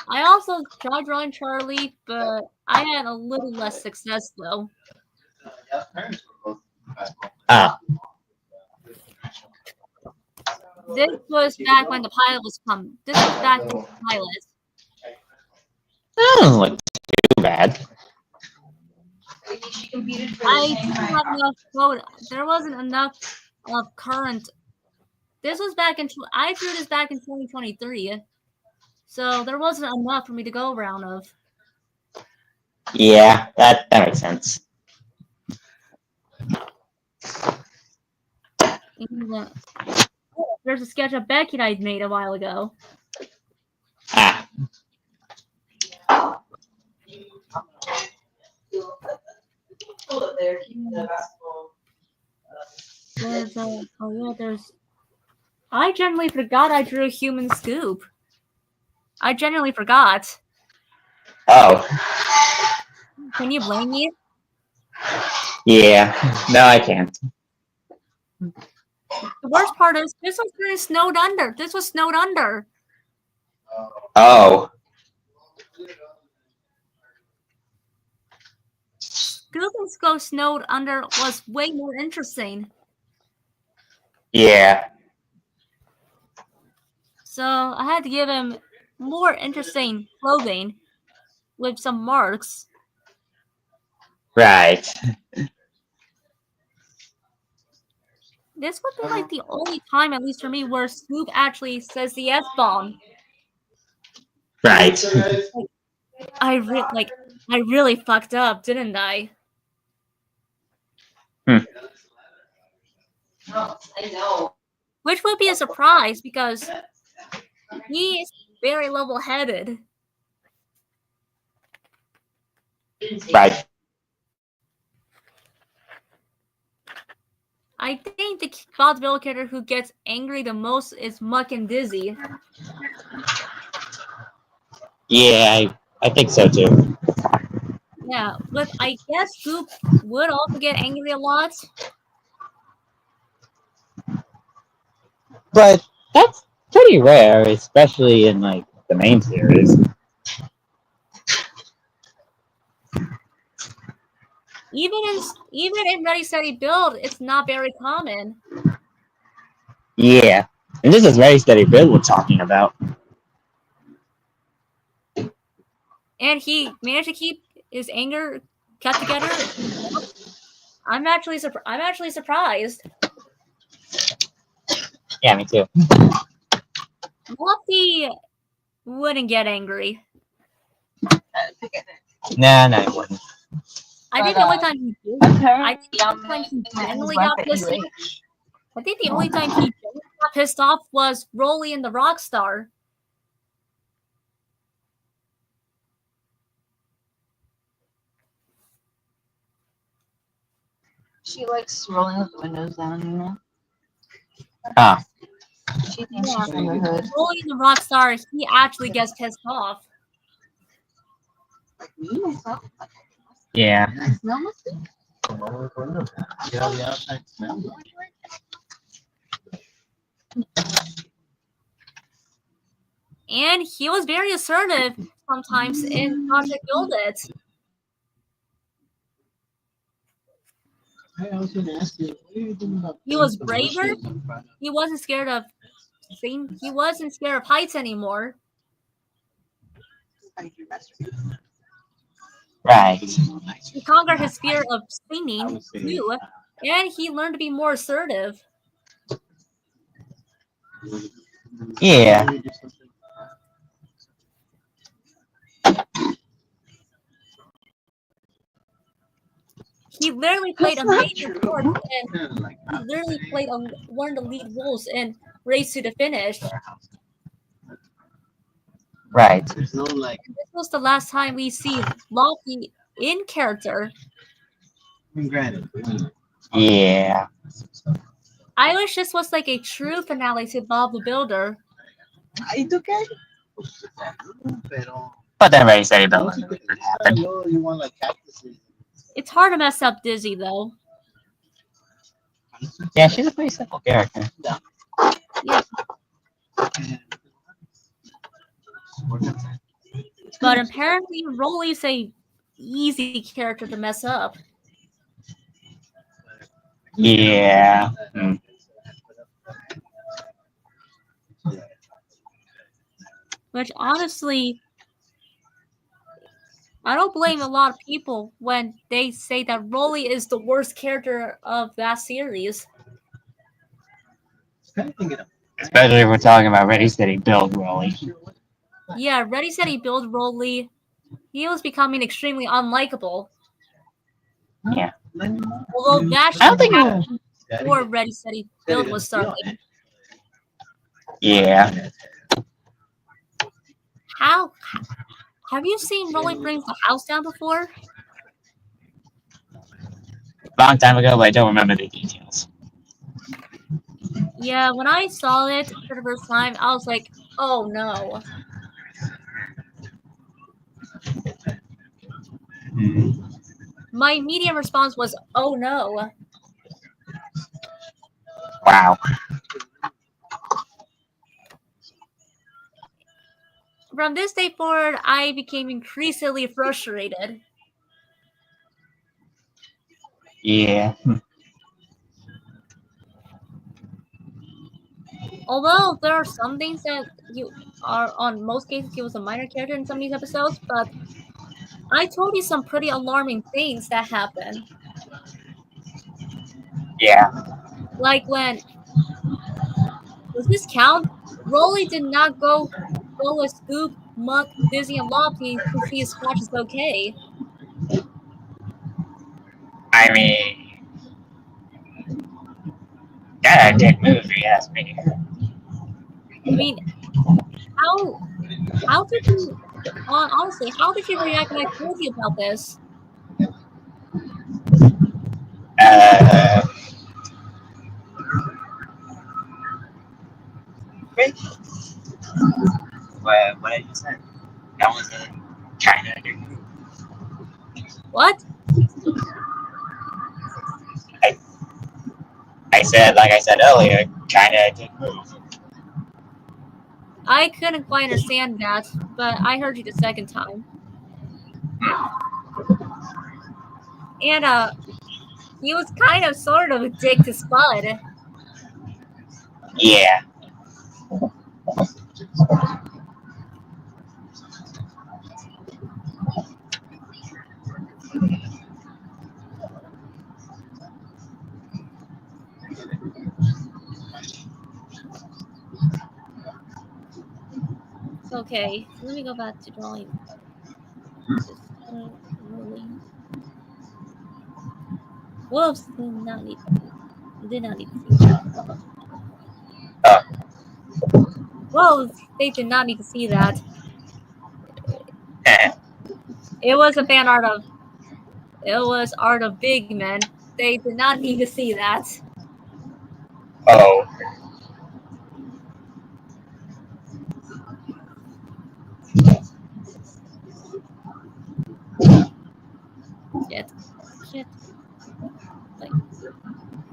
I also tried drawing Charlie, but I had a little less success, though. Ah. This was back when the pilot was coming. This was back when the pilot. That doesn't look too bad. I didn't have enough quote. There wasn't enough of current. This was back in. I drew this back in 2023, so there wasn't enough for me to go around of. Yeah, that makes sense. And, there's a sketch of Becky I'd made a while ago. Ah. There's. I genuinely forgot I drew a human scoop. I genuinely forgot. Oh. Can you blame me? Yeah. No, I can't. The worst part is this was getting snowed under. This was snowed under. Oh. Scoop and Scope snowed under was way more interesting. Yeah. So I had to give him more interesting clothing with some marks. Right. This would be like the only time, at least for me, where Scoop actually says the F-bomb. Right. I really fucked up, didn't I? Hmm. I know. Which would be a surprise because he is very level-headed. Right. I think the vaudeville character who gets angry the most is Muck and Dizzy. Yeah, I think so too. Yeah, but I guess Scoop would also get angry a lot. But that's pretty rare, especially in like the main series. Even in Ready Steady Build, it's not very common. Yeah. And this is Very Steady Build we're talking about. And he managed to keep his anger kept together. I'm actually surprised. Yeah, me too. Fluffy wouldn't get angry. Nah, it wouldn't. I think the only time he did. I think the only time he genuinely got pissed off. I think the only time he genuinely got pissed off was Rolly and the Rockstar. She likes rolling with the windows down, you know? Ah. She thinks she's in the hood. Rolly and the Rockstar, he actually gets pissed off. Like me, myself. Yeah. I smell nothing. Yeah, the outside smell. And he was very assertive sometimes in Project Build It. I was gonna ask you, what do you think about He was the braver. bushes on Friday? He wasn't scared of heights anymore. Right. He conquered his fear of singing too, and he learned to be more assertive. Yeah. He literally played a That's not major true. part, and he literally played one of the lead roles in Race to the Finish. Right. There's no like. This was the last time we see Loki in character. Granted. Yeah. I wish this was like a true finale to Bob the Builder. Ay, ¿tú qué? Pero. But then Ready Steady Build happened. You want like cactuses. It's hard to mess up Dizzy though. Yeah, she's a pretty simple character. But apparently Rolly's a easy character to mess up. Yeah. Mm. Which honestly, I don't blame a lot of people when they say that Rolly is the worst character of that series. Especially if we're talking about Ready Steady Build Rolly. Yeah, Ready Steady Build Rolly, he was becoming extremely unlikable. Yeah. Although that I don't should think. happen before Ready Steady Build was started. Yeah. How have you seen Rolly brings the house down before? Long time ago, but I don't remember the details. Yeah, when I saw it for the first time, I was like, oh no. My immediate response was, oh no. Wow. From this day forward, I became increasingly frustrated. Yeah. Although there are some things that you are, on most cases, he was a minor character in some of these episodes, but I told you some pretty alarming things that happened. Yeah. Like when, does this count? Rolly did not go with Scoop, Muck, Dizzy, and Lopsy to see if Scratch is okay. I mean, yeah, a dick move, if you ask me. I mean, how did you, honestly, how did you react when I told you about this? Great. What did you say? That was a kind of dick move. What? I said, like I said earlier, kind of dick move. I couldn't quite understand that, but I heard you the second time. And he was kind of sort of a dick to Spud. Yeah. Okay, let me go back to drawing. Wolves did not need to see that. Wolves, they did not need to see that. It was a fan art of. It was art of big men. They did not need to see that. Oh. Shit. Wait.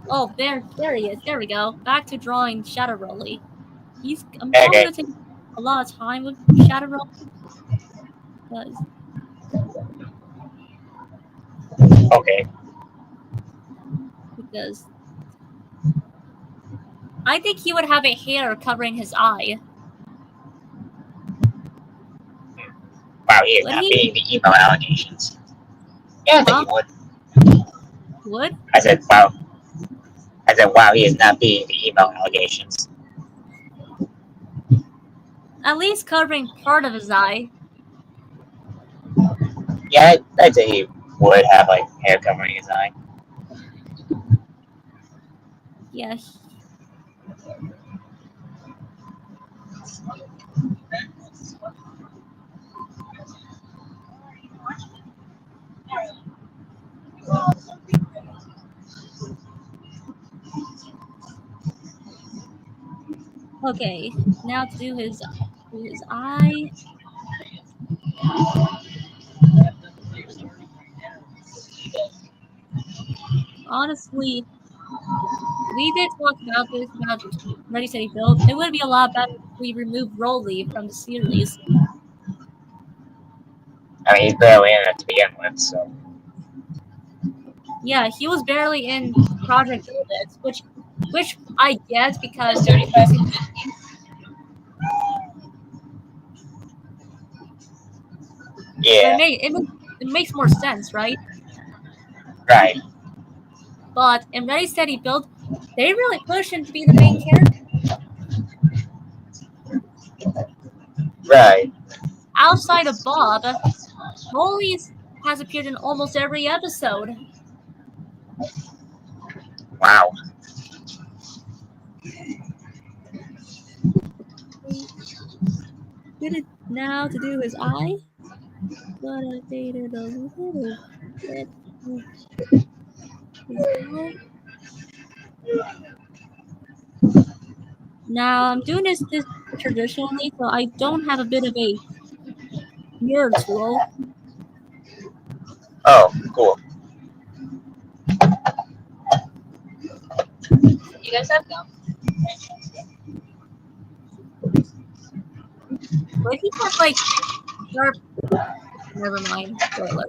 Oh, there he is. There we go. Back to drawing Shadow Rolly. I'm probably gonna take a lot of time with Shadow Rolly. Okay. Because I think he would have a hair covering his eye. Wow, he is not being the emo allegations. Yeah, I think he would. Would? I said, wow. I said, wow, he is not beating the email allegations. At least covering part of his eye. Yeah, I'd say he would have like hair covering his eye. Yeah. Okay, now to do his eye. Honestly, we did talk about this about Ready Steady Build. It would be a lot better if we removed Rolly from the series. I mean, he's barely in it to begin with, so. Yeah, he was barely in Project Build It, which I get because they're using. Yeah, It makes more sense, right? right, But in Ready Steady Build, they really push him to be the main character. right. Outside of Bob, Rolly has appeared in almost every episode. Wow. Now to do his eye. But I faded a little bit. His eye. Now I'm doing this traditionally, so I don't have a bit of a mirror tool. Oh, cool. You guys have gum? But he has like sharp. Never mind. Spoiler.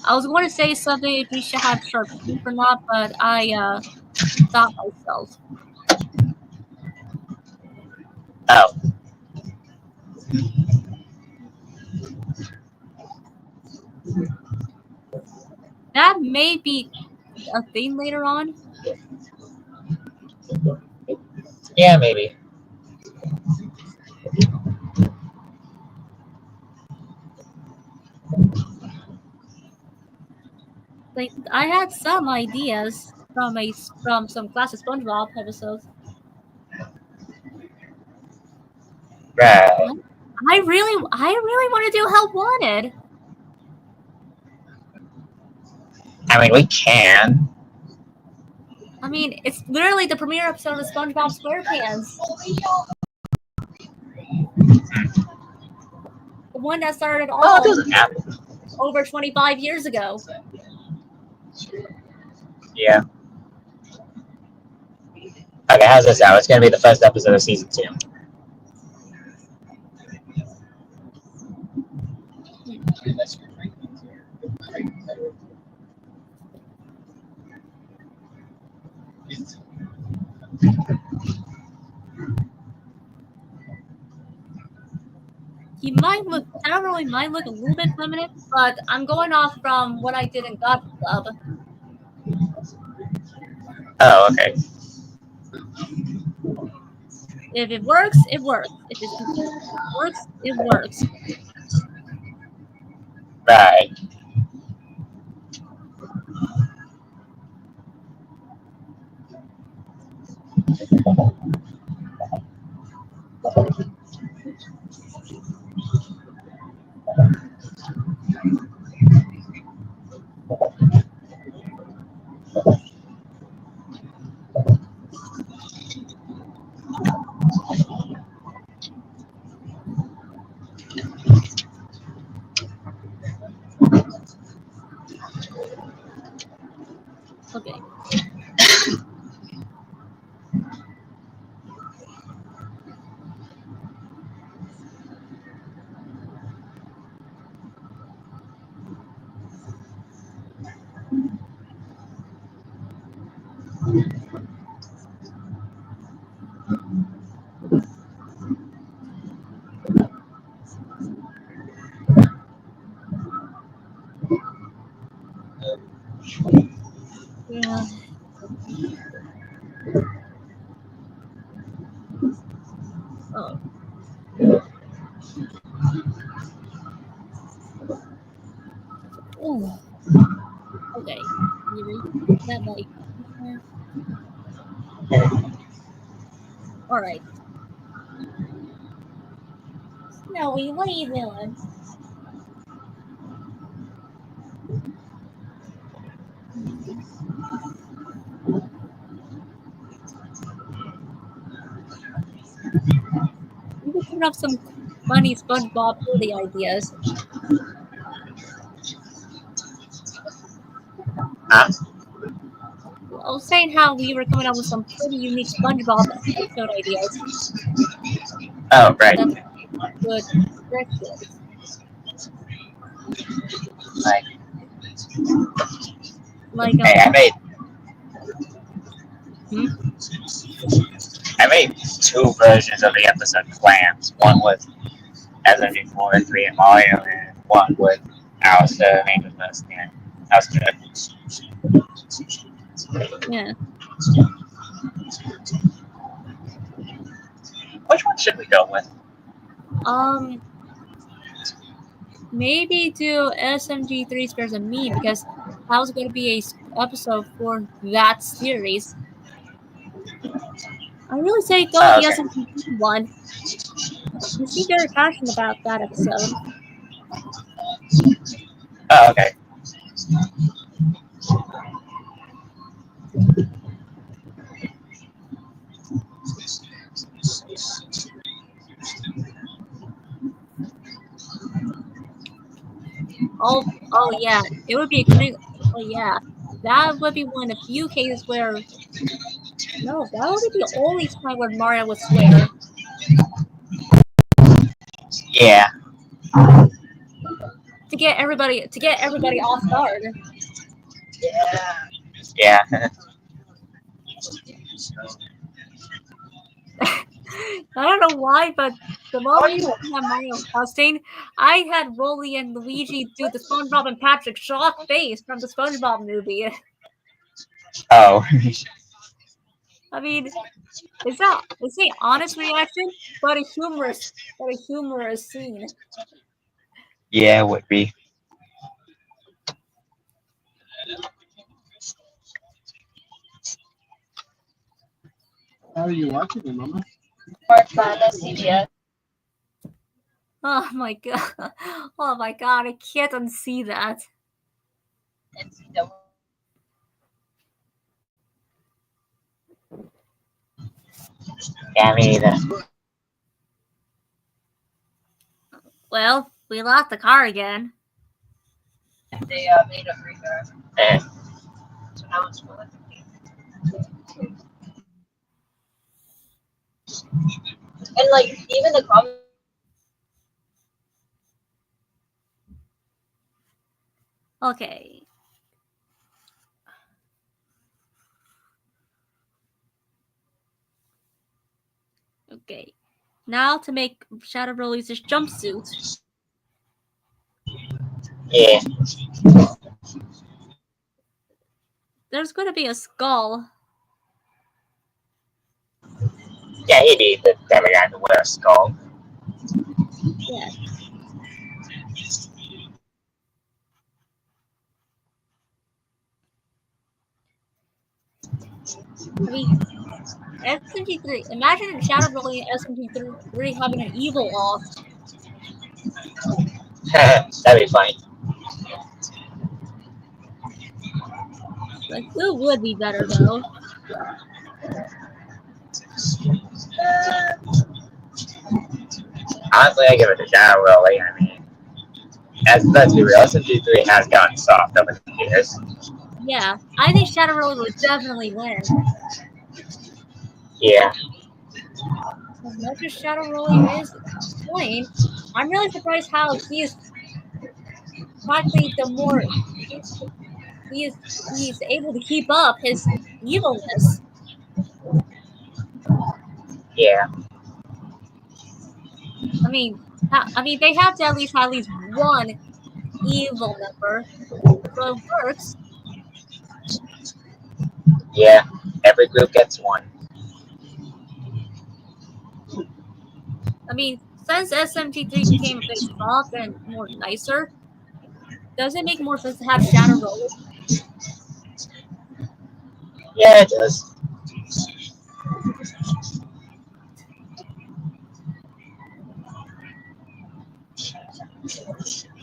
I was going to say something if he should have sharp teeth or not, but I stopped myself. Oh, That may be a thing later on. yeah, maybe. Like I had some ideas from some classic SpongeBob episodes. Right. I really want to do Help Wanted. I mean, we can. I mean, it's literally the premiere episode of SpongeBob SquarePants. The one that started all Well, it doesn't happen. over 25 years ago. Yeah. Okay, how's this out? It's gonna be the first episode of season 2. He might look, generally might look a little bit feminine, but I'm going off from what I did in God Club. Oh, okay. If it works, it works. If it works, it works. Right. Okay. Yeah. Oh. Ooh. Okay. You read that like. All right. Snowy, what are you doing? You could put up some funny SpongeBob movie ideas. Huh? I was saying how we were coming up with some pretty unique SpongeBob episode ideas. Oh, right. That's good directions. Like, Like hey, Hmm? I made 2 versions of the episode Clams. One with SMG4 and 3 and Mario, and one with Alistair, Angus, and Alistair. Yeah. Which one should we go with? Maybe do SMG3 Spares and Me because that was going to be a episode for that series. I really say go with the SMG3 one. You seem very passionate about that episode. Oh, okay. Oh yeah, it would be extreme. Oh yeah, that would be one of the few cases where. No, that would be the only time where Mario would swear. Yeah. To get everybody off guard. Yeah. I don't know why, but the moment you had Mario cussing, I had Rolly and Luigi do the SpongeBob and Patrick shock face from the SpongeBob movie. Oh. I mean, it's an honest reaction, but a humorous scene. Yeah, it would be. How are you watching it, Mama? March Madness CGS. Oh my god! Oh my god! I can't unsee that. Yeah, me either. Well, we lost the car again. They made a refurb. Eh. So now it's full. And like even the comments. Okay. Okay. Now to make Shadow Broly's jumpsuit. Yeah. There's going to be a skull. Yeah, he needs the guy to wear a skull. Yeah. I mean, SMG3. Imagine Shadow Broly and SMG3 having an evil off. That'd be funny. Like, who would be better though? Honestly, I give it to Shadow Broly. I mean, let's be real, SMG3 has gotten soft over the years. Yeah, I think Shadow Broly would definitely win. Yeah. As much as Shadow Broly is playing, I'm really surprised how he is practically the more he's able to keep up his evilness. Yeah. I mean, they have to at least have at least one evil member, so it works. Yeah, every group gets one. I mean, since SMG3 became a bit soft and more nicer, does it make more sense to have Shadow Roll? Yeah, it does.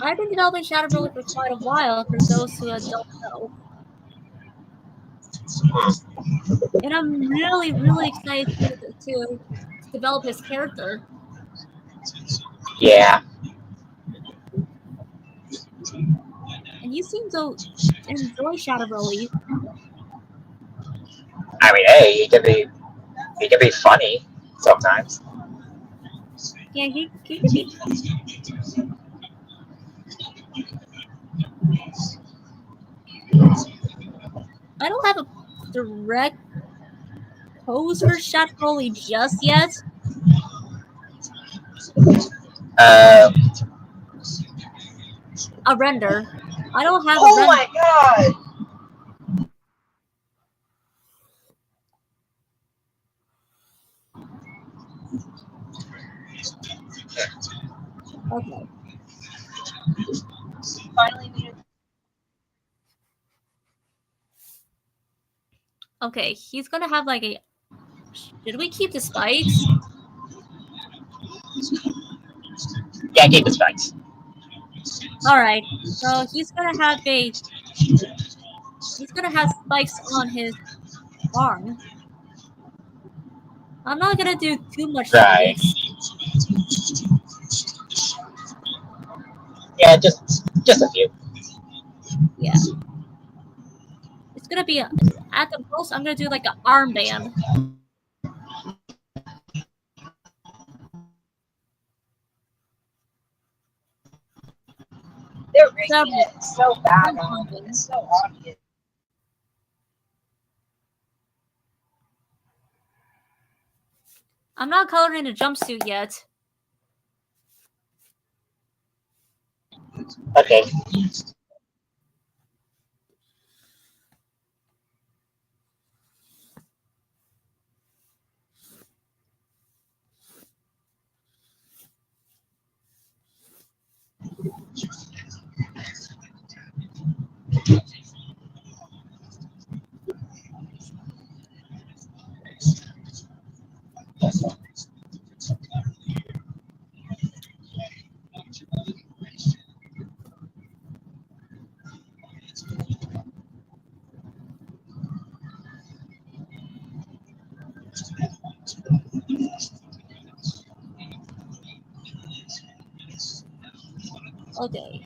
I've been developing Shadow Roller for quite a while, for those who don't know. And I'm really, really excited to develop his character. Yeah. And you seem to enjoy Shadow Broly. I mean, hey, he can be funny sometimes. Yeah, he could be. I don't have a direct pose for Shadow Broly just yet. Um, A render. I don't have a Oh render. my god! Okay. Finally made it. Okay, he's gonna have like a. Should we keep the spikes? yeah, keep the spikes. Alright, so he's gonna have a. He's gonna have spikes on his arm. I'm not gonna do too much Right. spikes. Yeah, just a few. Yeah. It's gonna be at the most. I'm gonna do like an armband. They're making it so bad on it. It's so obvious. I'm not coloring the jumpsuit yet. Okay. Okay.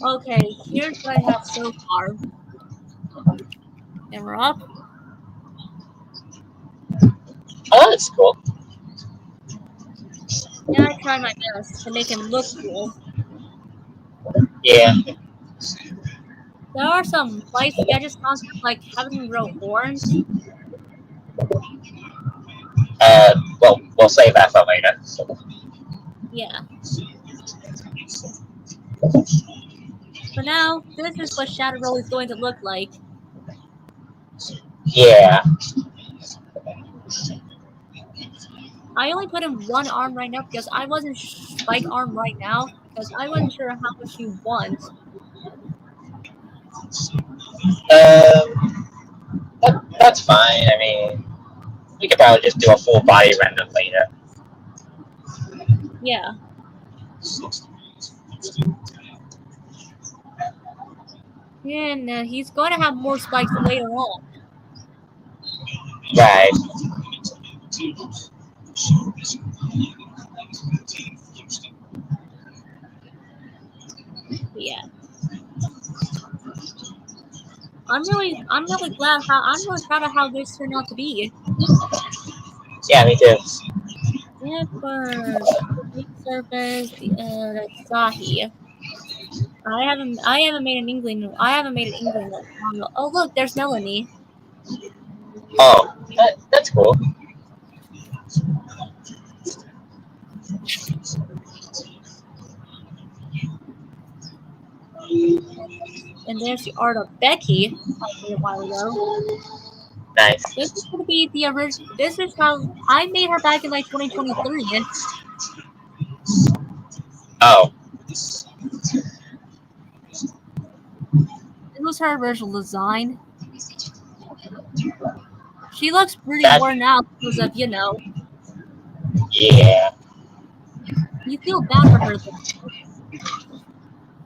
Okay, here's what I have so far. And we're up. Oh, that's cool. And I try my best to make him look cool. Yeah. There are some light sketches concepts like having him grow horns. Well, we'll save that for later. Yeah. For now, this is what Shadow Roll is going to look like. Yeah. I only put in one arm right now because I wasn't spike arm right now because I wasn't sure how much you want. That's fine. I mean, we could probably just do a full body render later. Yeah. And he's going to have more spikes later on. Right. Yeah. I'm really proud of how this turned out to be. Yeah, me too. Yeah, for the surface, Sahi. I haven't made an inkling. I haven't made an inkling. Oh look, there's Melanie. Oh, that's cool. And there's the art of Becky I made a while ago. Nice. This is gonna be the original. This is how I made her back in like 2023. Oh, This was her original design. She looks pretty That- worn out because of, yeah. you feel bad for her.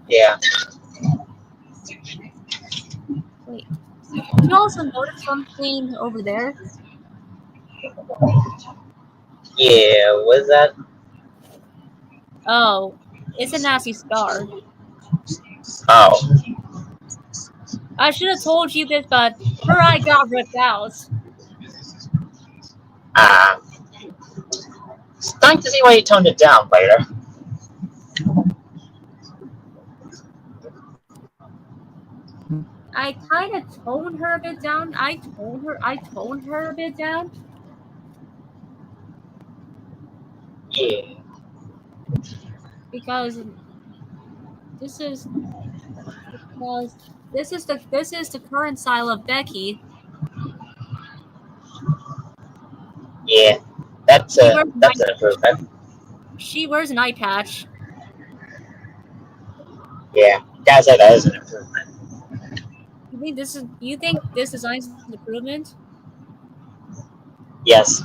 Yeah. Wait. Did you also notice something over there? Yeah, what's that? Oh, it's a nasty scar. Oh. I should have told you this, but her eye got ripped out. Starting to see why you toned it down later. I kind of toned her a bit down. I toned her a bit down. Yeah. Because this is the current style of Becky. Yeah. That's an improvement. She wears an eye patch. Yeah. Gotta say that is an improvement. You think this design is an improvement? Yes.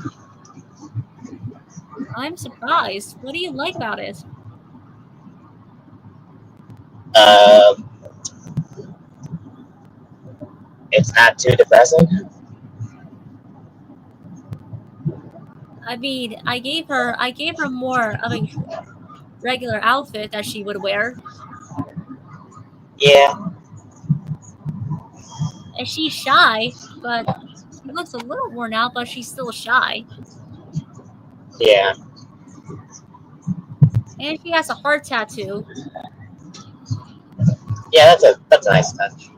I'm surprised. What do you like about it? It's not too depressing. I mean, I gave her more of a regular outfit that she would wear. Yeah. And she's shy, but she looks a little worn out, but she's still shy. Yeah. And she has a heart tattoo. Yeah, that's a nice touch.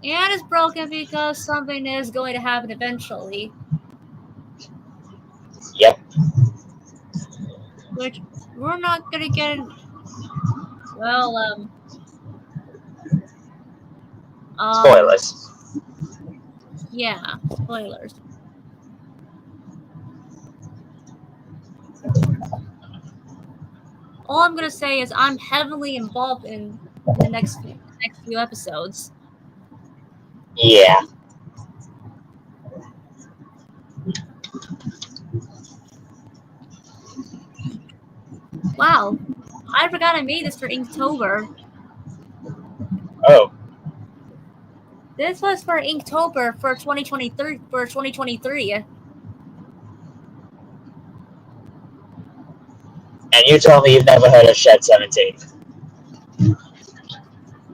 And it's broken because something is going to happen eventually. Yep. Which we're not gonna get. Well, Spoilers. Yeah, spoilers. All I'm gonna say is I'm heavily involved in the next few episodes. Yeah. Wow, I forgot I made this for Inktober. Oh. This was for Inktober for 2023. For 2023. And you told me you've never heard of Shed 17.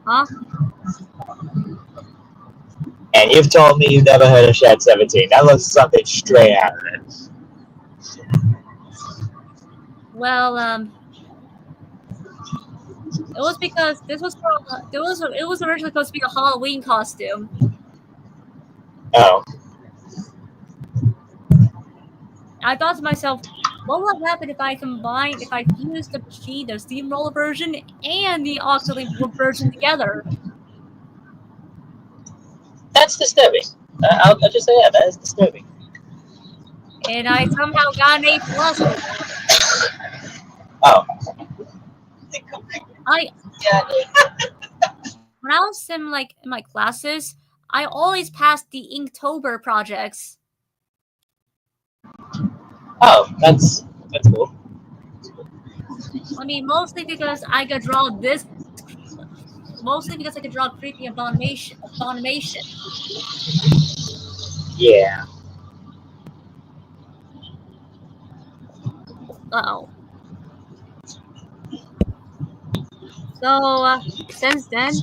Huh? And you've told me you've never heard of Shed 17. That looks something straight out of it. Well, it was because this was it was originally supposed to be a Halloween costume. Oh. I thought to myself, what would happen if I fuse the steamroller version and the Octolink version together? That's disturbing. I'll just say that is disturbing. And I somehow got an A+. Oh. When I was in my classes, I always passed the Inktober projects. Oh, that's cool. I mean, mostly because I could draw this. Mostly because I could draw creepy abomination. Yeah. Uh-oh. So since then,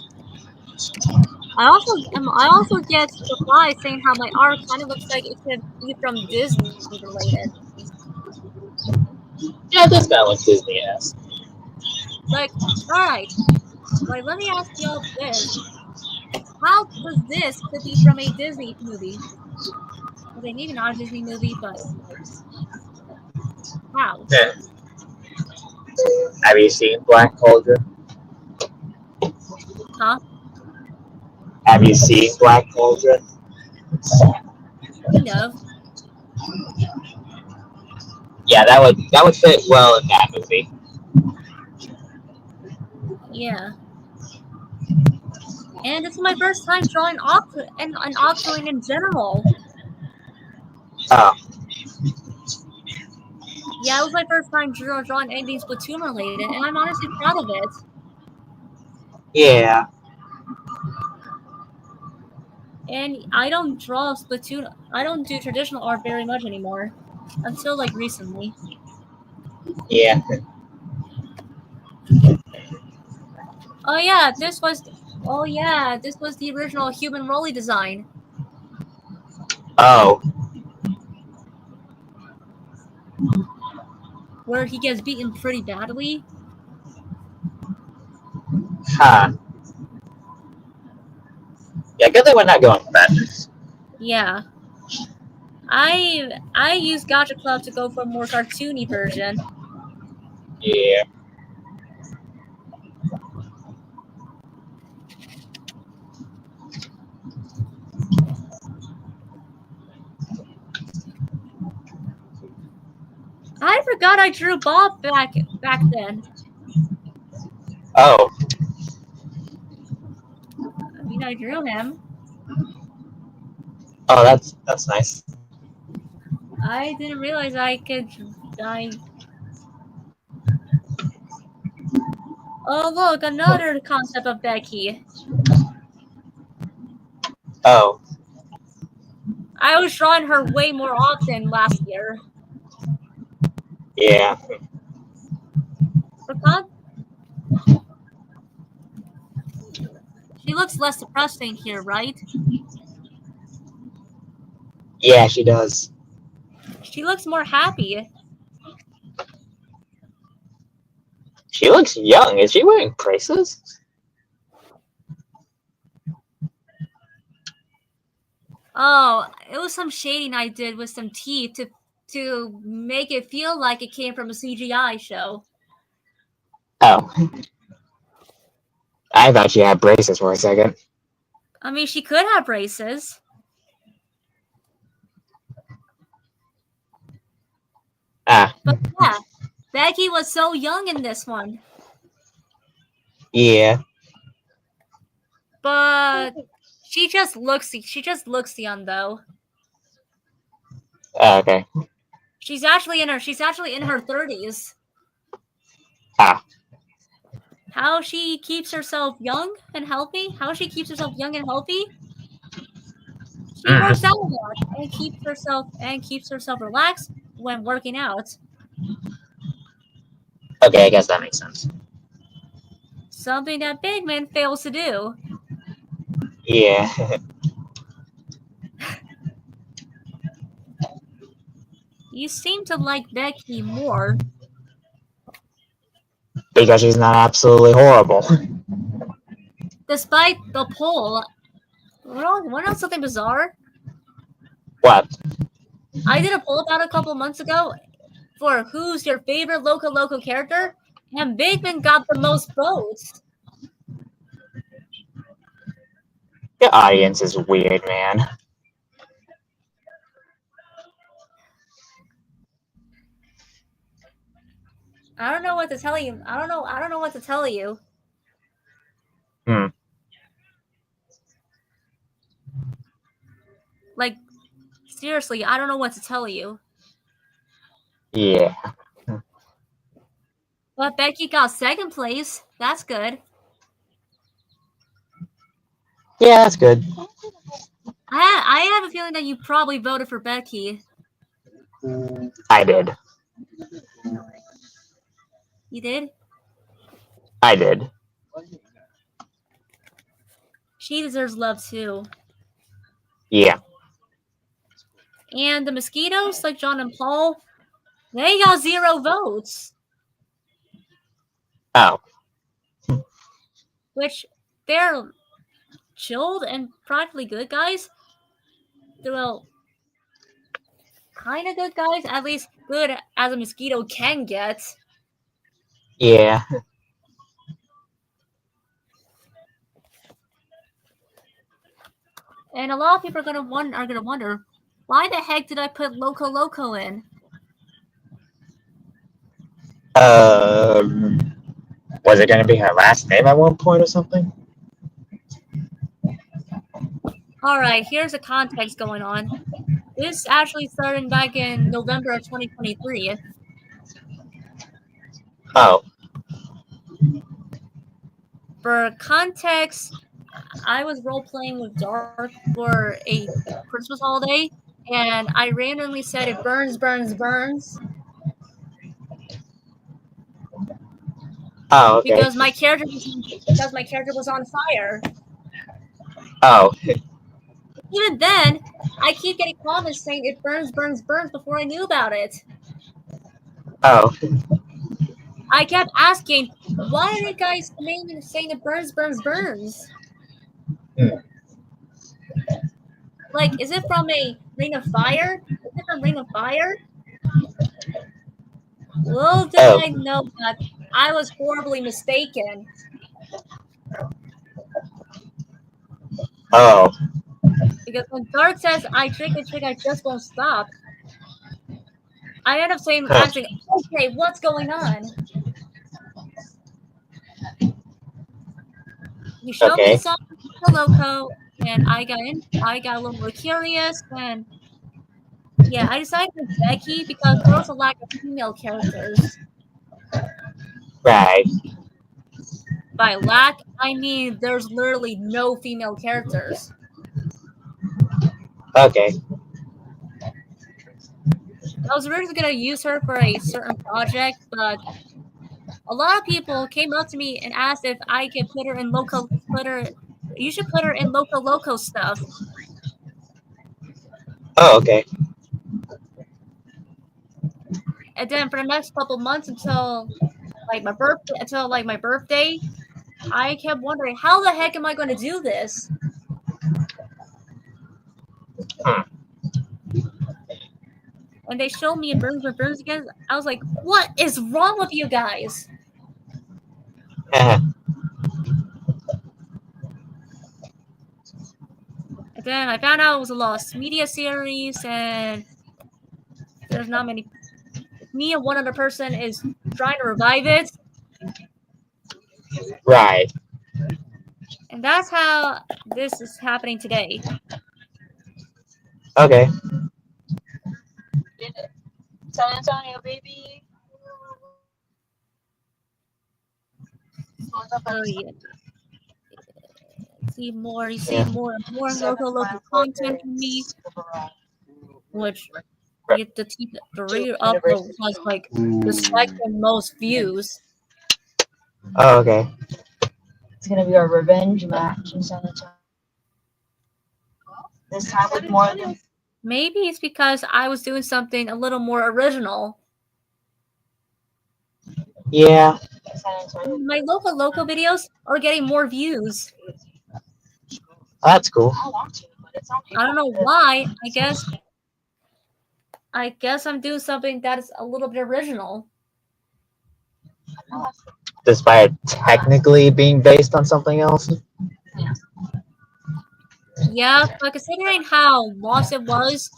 I also get replies saying how my art kind of looks like it could be from Disney related. Yeah, it does kind of look Disney-esque. Like, alright, like let me ask y'all this: how does this could be from a Disney movie? Okay, maybe not a Disney movie, but how? Yeah. Have you seen Black Cauldron? Huh? Have you seen Black Cauldron? Kind of. Yeah, that would fit well in that movie. Yeah. And this is my first time drawing an Octoling in general. Oh, Yeah, it was my first time drawing anything Splatoon related, and I'm honestly proud of it. yeah. And I don't draw Splatoon. I don't do traditional art very much anymore, until like recently. Yeah. Oh yeah, this was. Oh yeah, this was the original Human Rolly design. Oh. Where he gets beaten pretty badly. Huh. Yeah, good thing we're not going with that. Yeah. I use Gacha Club to go for a more cartoony version. Yeah. I forgot I drew Bob back then. Oh. I mean, I drew him. Oh, that's nice. I didn't realize I could. Oh look, another concept of Becky. Oh. I was drawing her way more often last year. Yeah. She looks less depressing here, right? Yeah, she does. She looks more happy. She looks young. Is she wearing braces? Oh, it was some shading I did with some teeth to make it feel like it came from a CGI show. Oh. I thought she had braces for a second. I mean, she could have braces. Ah. But yeah, Becky was so young in this one. Yeah. But she just looks young though. Oh, okay. She's actually in her 30s. Ah. How she keeps herself young and healthy? She works out a lot and keeps herself relaxed when working out. Okay, I guess that makes sense. Something that Big Man fails to do. Yeah. You seem to like Becky more. Because she's not absolutely horrible. Despite the poll. Want to know something bizarre? What? I did a poll about a couple months ago for who's your favorite Loco character, and Big Man got the most votes. The audience is weird, man. I don't know what to tell you. I don't know what to tell you. Like, seriously, I don't know what to tell you. Yeah. But Becky got second place. That's good. Yeah, that's good. I have a feeling that you probably voted for Becky. I did. You did? I did. She deserves love too. Yeah. And the Mosquitoes, like John and Paul, they got 0 votes. Oh. Which, they're chilled and practically good guys. Well, kind of good guys. At least good as a Mosquito can get. And a lot of people are gonna wonder, why the heck did I put Loco Loco in? Was it going to be her last name at one point or something? Alright, here's the context going on. This actually started back in November of 2023. Oh, For context, I was role playing with Dark for a Christmas holiday, and I randomly said it burns, burns, burns. oh, okay. Because my character was on fire. Oh, Even then, I keep getting comments saying it burns, burns, burns before I knew about it. oh, I kept asking, why are you guys saying it burns, burns, burns? Like, is it from a Ring of Fire? Is it from Ring of Fire? Little did I know that I was horribly mistaken. oh, Because when Dark says, I trick, I just won't stop, I end up saying, asking, okay, what's going on? You showed me okay. the song Loco, and I got a little more curious, and yeah, I decided to Becky because there was a lack of female characters. Right. By lack, I mean there's literally no female characters. Okay. I was originally gonna use her for a certain project, but a lot of people came up to me and asked if I could put her in you should put her in Loco Loco stuff. Oh, okay. And then for the next couple months until my birthday, I kept wondering, how the heck am I going to do this? When they showed me Burns again, I was like, what is wrong with you guys? And then I found out it was a Lost Media series, and there's not many. Me and one other person is trying to revive it. Right. And that's how this is happening today. Okay. San Antonio, baby. Oh yeah. You see more and more local content from me, which the rear upload was like the second most views. Oh, okay. It's gonna be our revenge match in San Antonio. This time with more than Maybe it's because I was doing something a little more original. Yeah. San Antonio. My local videos are getting more views. That's cool. I want to, but it's on I don't know why. I guess I'm doing something that is a little bit original. Despite technically being based on something else. Yeah, but considering how lost it was,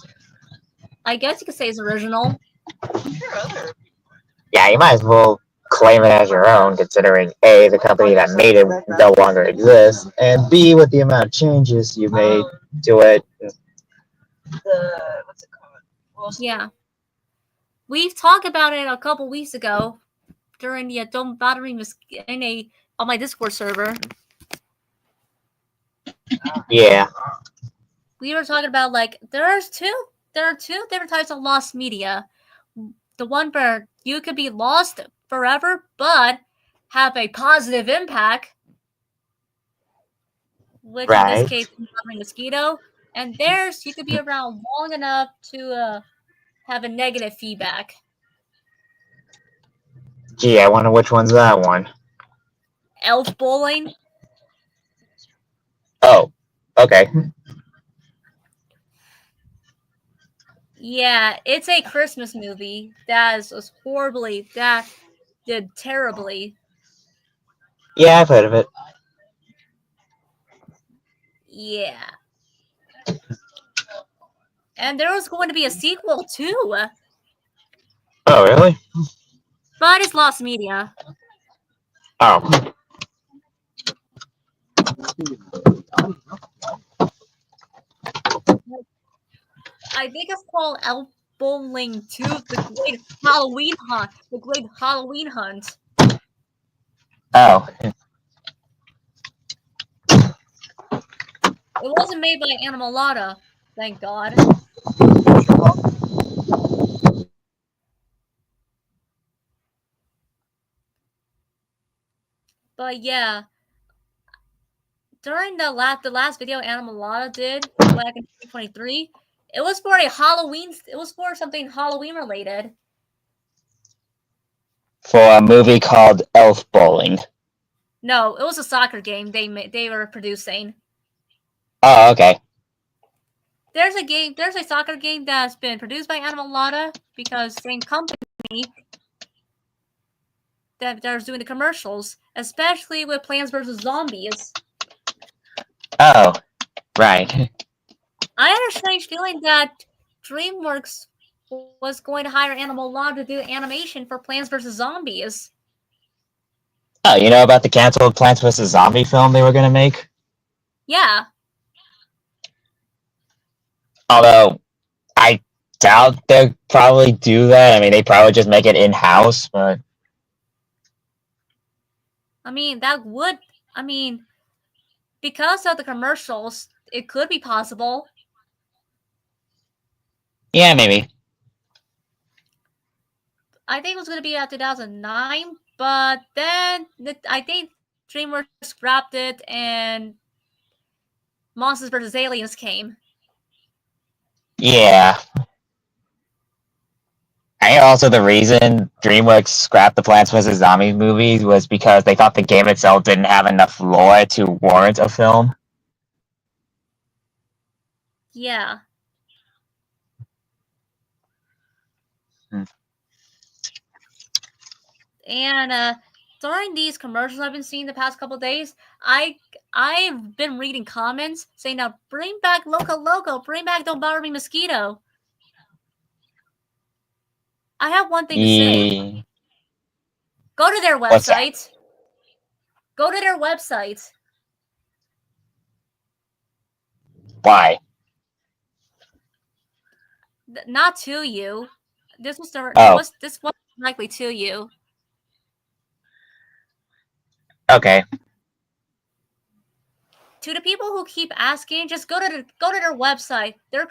I guess you could say it's original. Yeah, you might as well claim it as your own, considering A, the company that made it no longer exists, and B, with the amount of changes you made to it. What's it called? Yeah. We've talked about it a couple weeks ago during the Don't Bother Me on my Discord server. Yeah. We were talking about there are two different types of lost media. The one where you could be lost forever but have a positive impact, which in this case is Mosquito, and there's you could be around long enough to have a negative feedback. Gee, I wonder which one's that one. Elf Bowling. Oh, okay. Yeah, it's a Christmas movie that did terribly. Yeah, I've heard of it. Yeah. And there was going to be a sequel too, Oh, really? but it's lost media. Oh. I think it's called Elf Bowling 2, The Great Halloween Hunt. The Great Halloween Hunt. Oh. It wasn't made by Animalata, thank God. But yeah, during the last video Animalata did back in 2023, it was for a Halloween. It was for something Halloween related. For a movie called Elf Bowling. No, it was a soccer game they were producing. Oh, okay. There's a soccer game that's been produced by Animalata because same company that was doing the commercials, especially with Plants vs. Zombies. Oh, right. I had a strange feeling that DreamWorks was going to hire Animalata to do animation for Plants vs. Zombies. Oh, you know about the canceled Plants vs. Zombie film they were going to make? Yeah. Although, I doubt they'll probably do that. I mean, they probably just make it in-house, but... I mean, because of the commercials, it could be possible. Yeah, maybe. I think it was going to be at 2009, but then I think DreamWorks scrapped it and Monsters vs. Aliens came. Yeah. I think also the reason DreamWorks scrapped the Plants vs. Zombies movies was because they thought the game itself didn't have enough lore to warrant a film. Yeah. And during these commercials I've been seeing the past couple days, I've been reading comments saying, "Now bring back Loco Loco, bring back Don't Bother Me Mosquito." I have one thing to say. Go to their What's that? website. Go to their website. Why? Not to you. This was this was likely to you. Okay. To the people who keep asking, just go to their website. The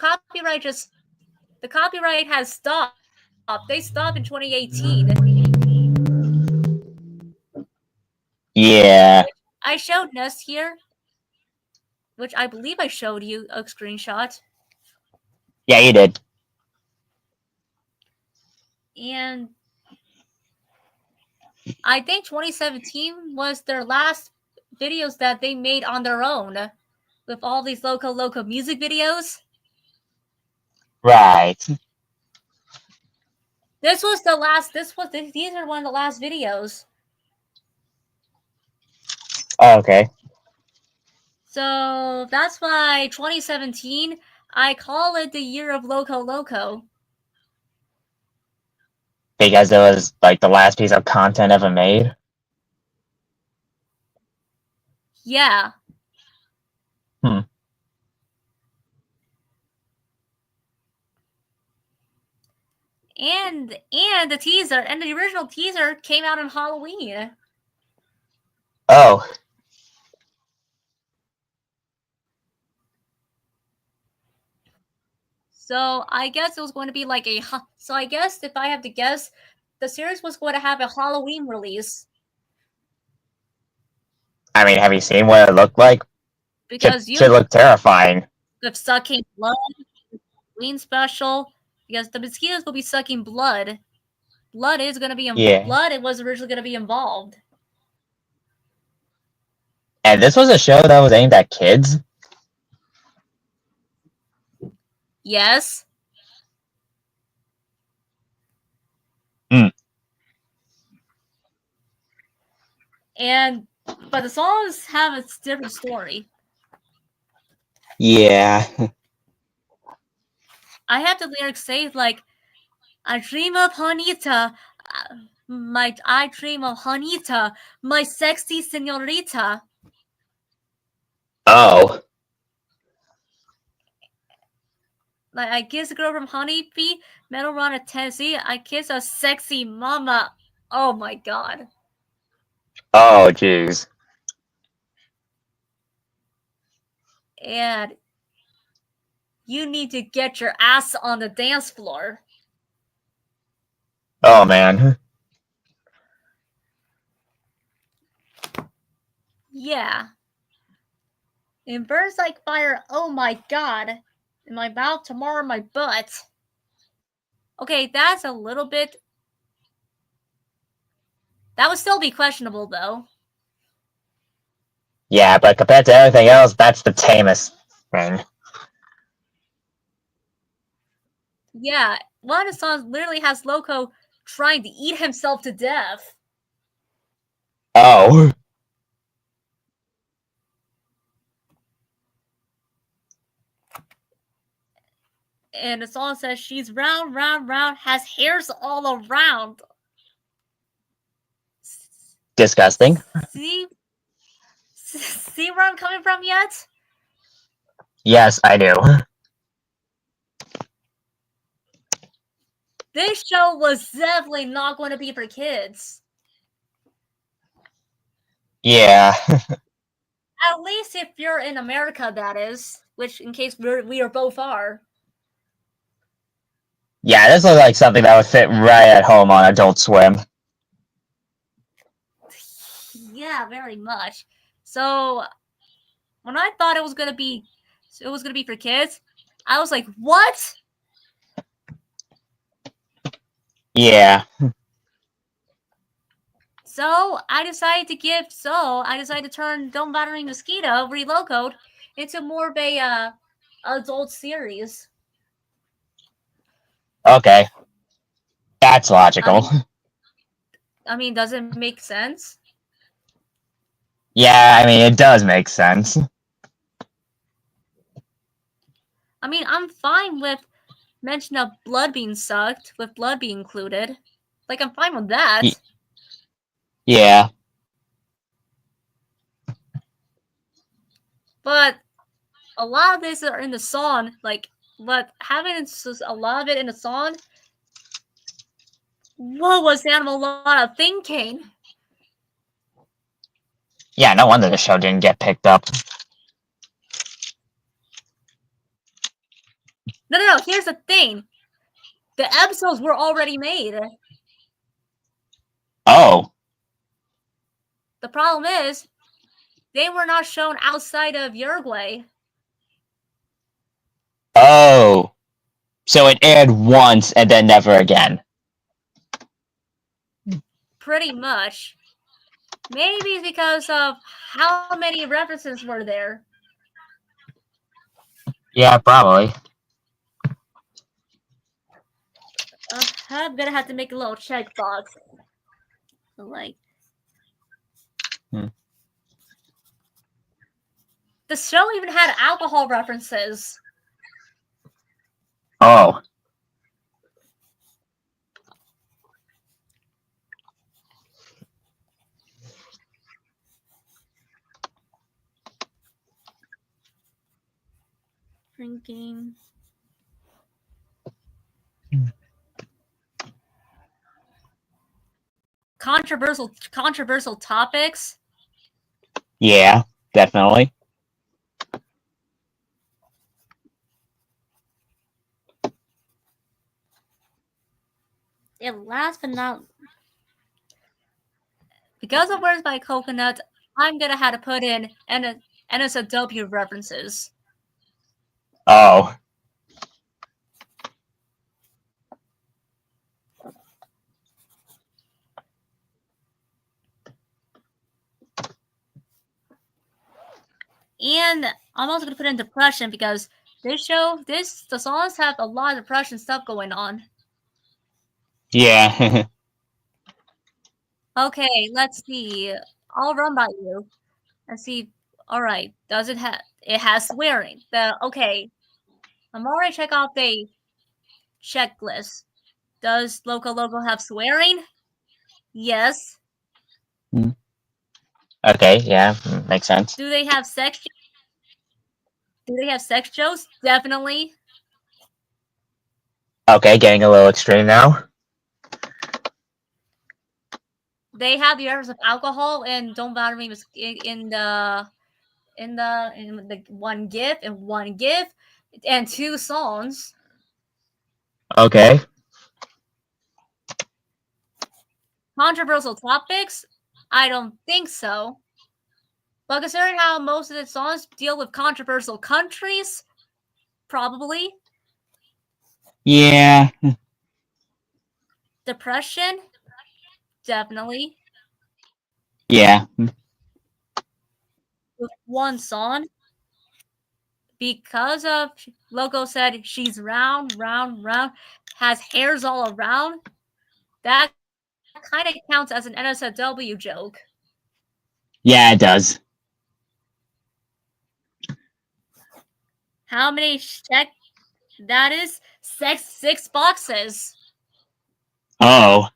copyright has stopped. They stopped in 2018. Yeah. I showed Nest here, which I believe I showed you a screenshot. Yeah, you did. And I think 2017 was their last videos that they made on their own with all these Loco music videos. Right. These are one of the last videos. Oh, okay. So that's why 2017, I call it the year of Loco Loco. Because it was like the last piece of content ever made? Yeah. And the original teaser came out on Halloween. Oh. So I guess it was going to be like so I guess if I have to guess, the series was going to have a Halloween release. I mean, have you seen what it looked like? Because should look terrifying. With sucking blood, Halloween special, because the mosquitoes will be sucking blood. Blood is going to be blood. It was originally going to be involved. And this was a show that was aimed at kids? Yes. But the songs have a different story. Yeah. I have the lyrics saved like, I dream of Juanita, I dream of Juanita, my sexy señorita. Oh. Like, I kiss a girl from Honeybee, Metal Run of Tennessee. I kiss a sexy mama. Oh my god. Oh, jeez. And you need to get your ass on the dance floor. Oh, man. Yeah. It burns like fire. Oh my god. In my mouth, tomorrow my butt. Okay, that's a little bit. That would still be questionable, though. Yeah, but compared to everything else, that's the tamest thing. Yeah, one of the songs literally has Loco trying to eat himself to death. Oh. And the song says she's round, round, round, has hairs all around. Disgusting. See where I'm coming from yet? Yes, I do. This show was definitely not going to be for kids. Yeah. At least if you're in America, that is. Which, in case we are both are. Yeah, this looks like something that would fit right at home on Adult Swim. Yeah, very much. So when I thought it was gonna be for kids, I was like, what? Yeah. So I decided to turn Don't Bother Me Mosquito Relocoed into more of a adult series. Okay. That's logical. I mean, does it make sense? Yeah, I mean, it does make sense. I mean, I'm fine with mention of blood being sucked, with blood being included. Like, I'm fine with that. Yeah. But a lot of this are in the song, like, but having a lot of it in the song, what was Animal Lotta thinking? Yeah, no wonder the show didn't get picked up. No, here's the thing. The episodes were already made. Oh. The problem is, they were not shown outside of Uruguay. Oh. So it aired once and then never again. Pretty much. Maybe it's because of how many references were there. Yeah, probably. I'm gonna have to make a little checkbox. So, like, the show even had alcohol references. Oh. Drinking. Controversial topics. Yeah, definitely. And last but not, because of Words by Coconut, I'm gonna have to put in NSFW references. Oh. And I'm also gonna put in depression because the songs have a lot of depression stuff going on. Yeah. Okay, let's see. I'll run by you. Let's see. All right. Does it have? It has swearing. I'm already check off checklist. Does Loco Loco have swearing? Yes. Okay, yeah, makes sense. Do they have sex? Do they have sex jokes? Definitely. Okay, getting a little extreme now. They have the errors of alcohol and Don't Bother Me was in the one GIF and 2 songs. Okay. Controversial topics? I don't think so. But considering how most of the songs deal with controversial countries, probably. Yeah. Depression? Definitely. Yeah. With one song. Because of Loco said she's round, round, round, has hairs all around. That kind of counts as an NSFW joke. Yeah, it does. How many check? That is 6 boxes. Oh.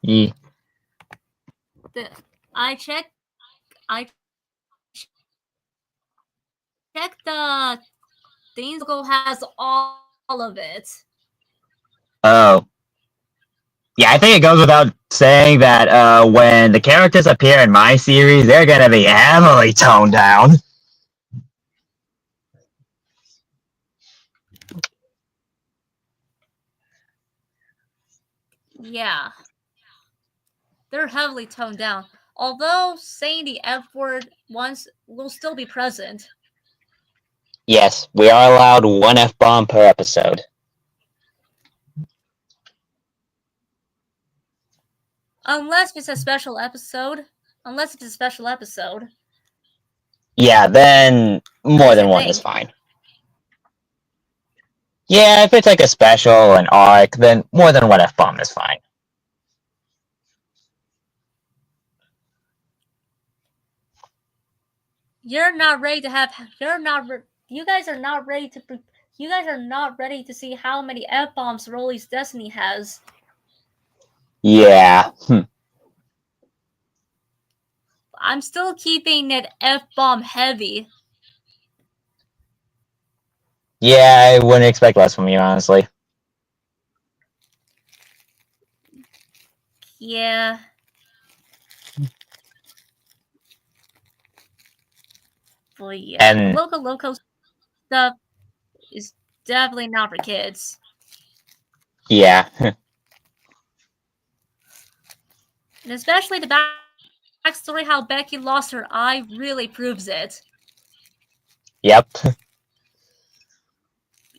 Yeah. I checked the things. Loco has all of it. Oh. Yeah, I think it goes without saying that when the characters appear in my series, they're gonna be heavily toned down. Yeah. They're heavily toned down. Although saying the F word once will still be present. Yes, we are allowed 1 F-bomb per episode. Unless it's a special episode. Yeah, then more than one is fine. Yeah, if it's like a special, an arc, then more than 1 F-bomb is fine. You're not ready to have. You guys are not ready to. You guys are not ready to see how many F bombs Rolly's Destiny has. Yeah. I'm still keeping it F bomb heavy. Yeah, I wouldn't expect less from you, honestly. Yeah. But yeah, And the Loco stuff is definitely not for kids. yeah. And especially the backstory how Becky lost her eye really proves it. Yep.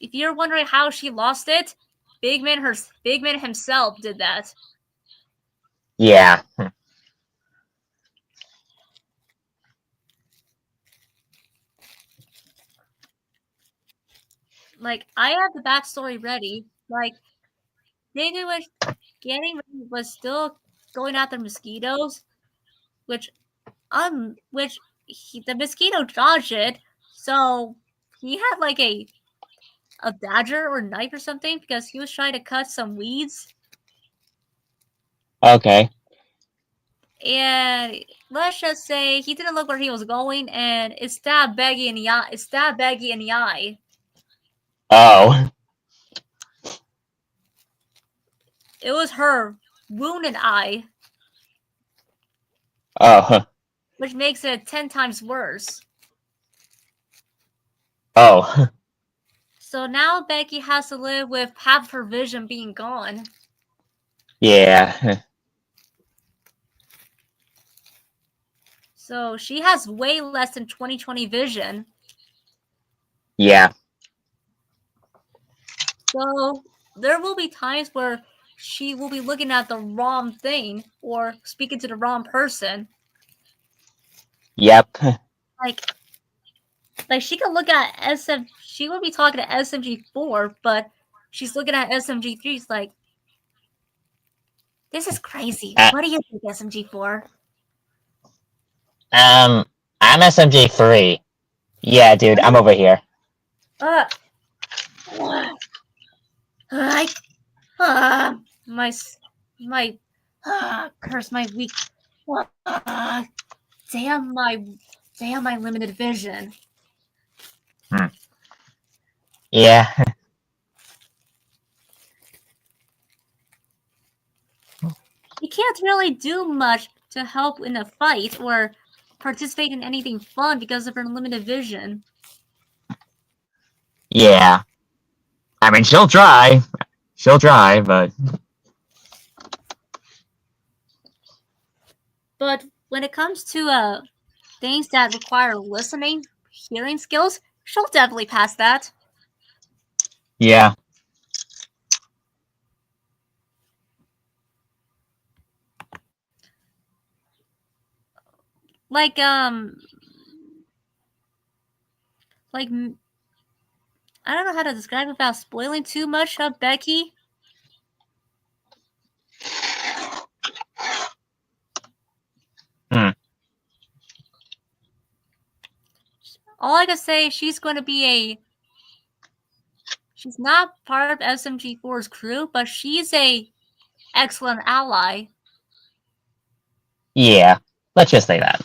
If you're wondering how she lost it, Big Man himself did that. Yeah. Like, I have the backstory ready. Like, Nigga was still going after mosquitoes, which the mosquito dodged it, so he had like a badger or knife or something because he was trying to cut some weeds. Okay. And let's just say he didn't look where he was going, and it stabbed Beggy in the eye. Oh. It was her wounded eye, Oh. which makes it 10 times worse. Oh. So now Becky has to live with half her vision being gone. Yeah. So she has way less than 20/20 vision. Yeah. So there will be times where she will be looking at the wrong thing or speaking to the wrong person. Yep. Like she can look at she will be talking to SMG4, but she's looking at SMG3. She's like, this is crazy. What do you think, SMG4? I'm SMG3. Yeah, dude, I'm over here. Uh, I, my, curse my weak. Damn my limited vision. Yeah. You can't really do much to help in a fight or participate in anything fun because of her limited vision. Yeah. I mean, she'll try. She'll try, but But when it comes to things that require listening, hearing skills, she'll definitely pass that. yeah. Like I don't know how to describe it without spoiling too much of Becky. All I can say, she's going to be she's not part of SMG4's crew, but she's a excellent ally. Yeah. Let's just say that.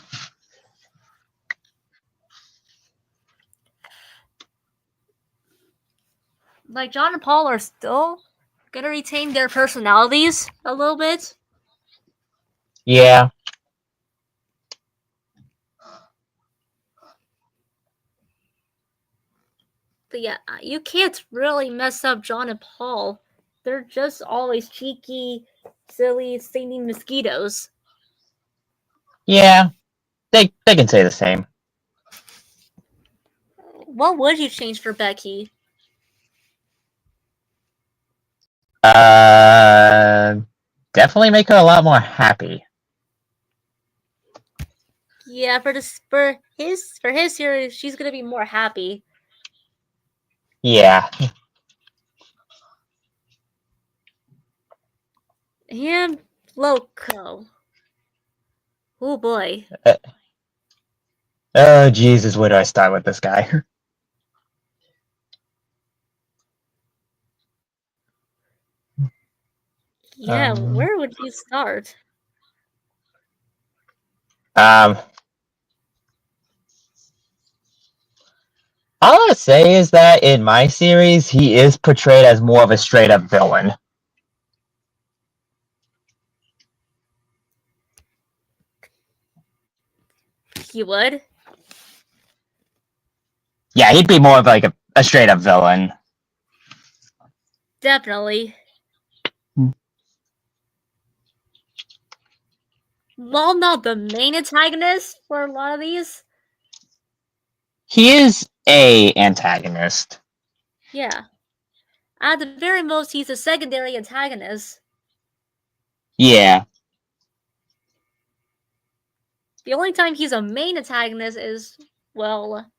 Like, John and Paul are still gonna retain their personalities a little bit. Yeah. But yeah, you can't really mess up John and Paul. They're just always cheeky, silly, singing mosquitoes. Yeah. They can say the same. What would you change for Becky? Definitely make her a lot more happy. Yeah, for his series, she's gonna be more happy. Yeah. And Loco. Oh boy. Oh, Jesus, where do I start with this guy? Yeah, where would you start? All I'll say is that in my series, he is portrayed as more of a straight up villain. You would? Yeah, he'd be more of like a straight up villain. Definitely. While not the main antagonist for a lot of these. He is a antagonist. Yeah. At the very most, he's a secondary antagonist. Yeah. The only time he's a main antagonist is, well...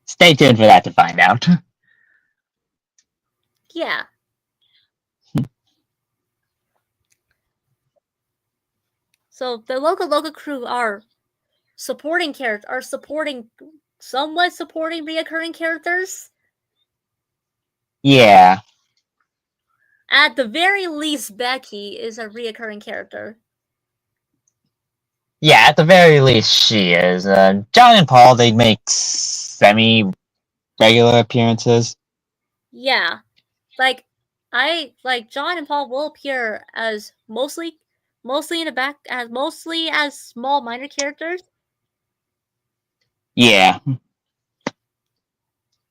Stay tuned for that to find out. Yeah. So the Loco crew are supporting characters, somewhat supporting reoccurring characters. Yeah. At the very least, Becky is a reoccurring character. Yeah, at the very least, she is. John and Paul, they make semi-regular appearances. Yeah. Like John and Paul will appear as mostly in the back, as mostly as small minor characters. Yeah.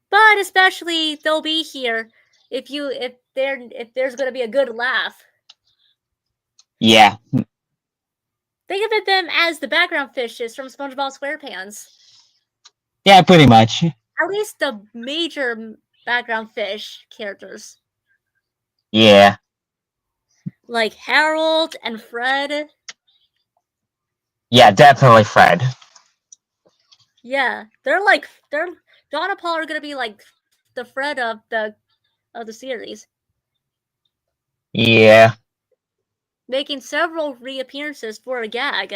But especially they'll be here if there's gonna be a good laugh. Yeah. Think of them as the background fishes from SpongeBob SquarePants. Yeah, pretty much. At least the major background fish characters. Yeah. Like Harold and Fred. Yeah, definitely Fred. Yeah, John and Paul are gonna be like the Fred of the series. Yeah. Making several reappearances for a gag.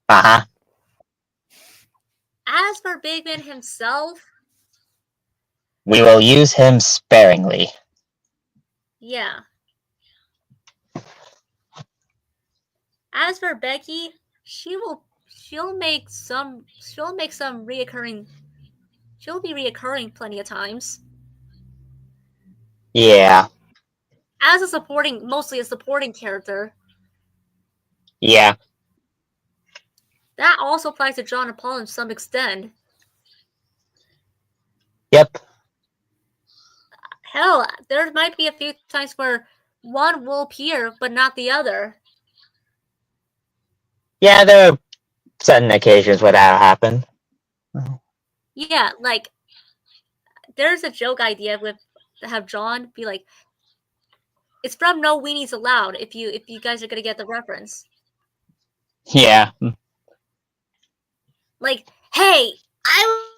Uh-huh. As for Big Man himself, We will use him sparingly. yeah. As for Becky, she'll be reoccurring plenty of times. Yeah. As mostly a supporting character. Yeah. That also applies to John and Paul to some extent. Yep. Hell, there might be a few times where one will appear, but not the other. Yeah, there are certain occasions where that'll happen. Yeah, like there's a joke idea with to have John be like, "It's from No Weenies Allowed." If you guys are gonna get the reference, Yeah. like, "Hey, I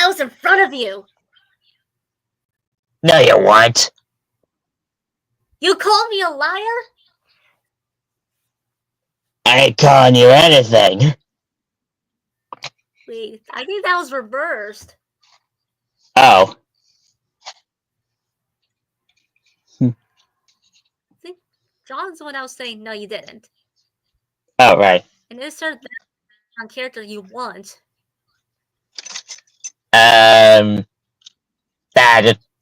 was in front of you. No, you weren't. You called me a liar." I ain't calling you anything. Wait, I think that was reversed. Oh. I think John's the one that was saying, "No, you didn't." Oh, right. And insert that on character you want.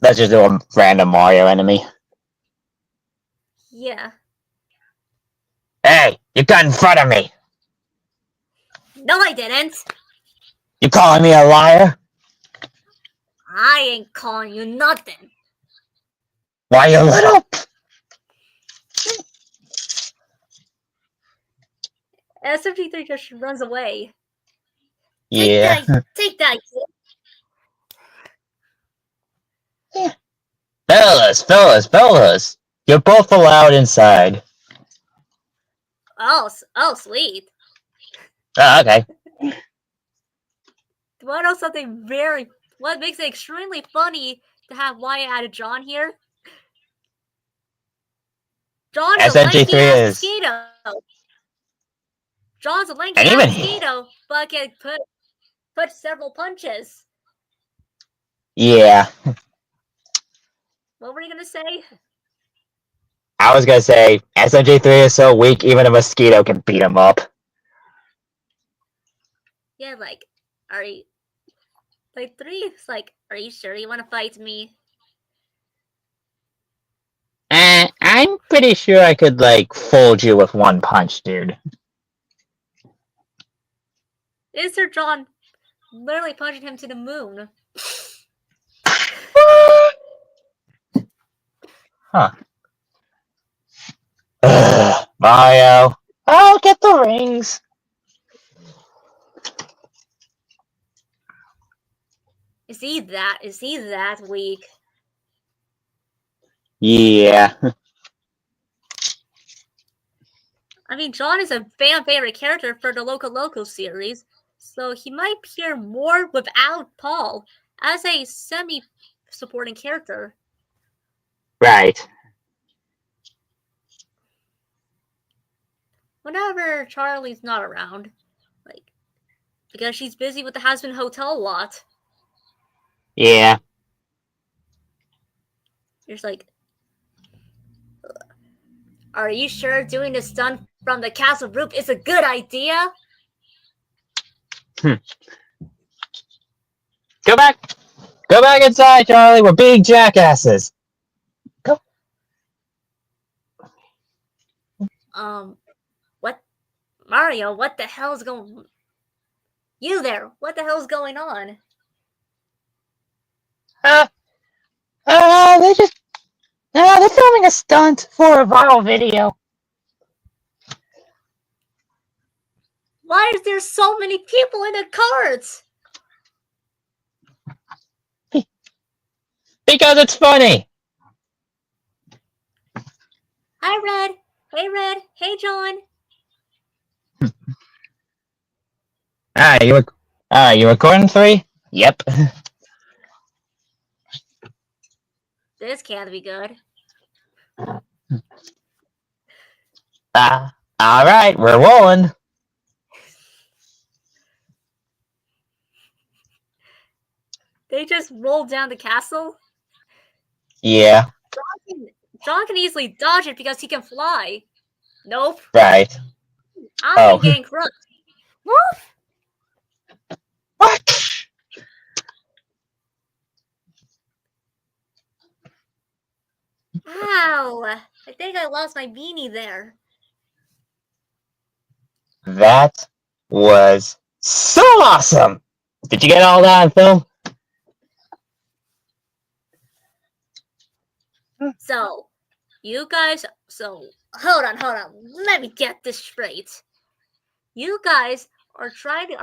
Let's just do a random Mario enemy. Yeah. Hey, you got in front of me. No, I didn't. You calling me a liar? I ain't calling you nothing. Why, you little? SMG3 just runs away. Yeah. Take that. Fellas. You're both allowed inside. Oh, sweet. Oh, okay. Do you want to know something what makes it extremely funny to have Wyatt added John here? John's a lanky SMG3 ass is... mosquito. John's a lanky And ass even- mosquito, but can put several punches. Yeah. What were you gonna say? I was gonna say, SMG3 is so weak, even a mosquito can beat him up. Yeah, like, are you... Like, 3 is like, are you sure you want to fight me? I'm pretty sure I could, like, fold you with one punch, dude. Insert John literally punching him to the moon. Huh. Mario. I'll get the rings. Is he that weak? Yeah. I mean, John is a fan favorite character for the Loco Loco series, so he might appear more without Paul as a semi-supporting character. Right. Whenever Charlie's not around, like, because she's busy with the Hazbin Hotel a lot. Yeah. It's like, are you sure doing the stunt from the castle roof is a good idea? Go back inside, Charlie. We're being jackasses. Go. What? Mario, what the hell's going... You there, what the hell's going on? They're filming a stunt for a viral video. Why is there so many people in the carts? Because it's funny. Hi, Red. Hey, Red. Hey, John. You recording 3? Yep. This can't be good. Alright, we're rolling. they just roll down the castle. Yeah, John can easily dodge it because he can fly. Nope. right. I'm Oh. getting crushed. Woof! What? Ow! I think I lost my beanie there. That was so awesome! Did you get all that on film? So, you guys. So, hold on. Let me get this straight. You guys are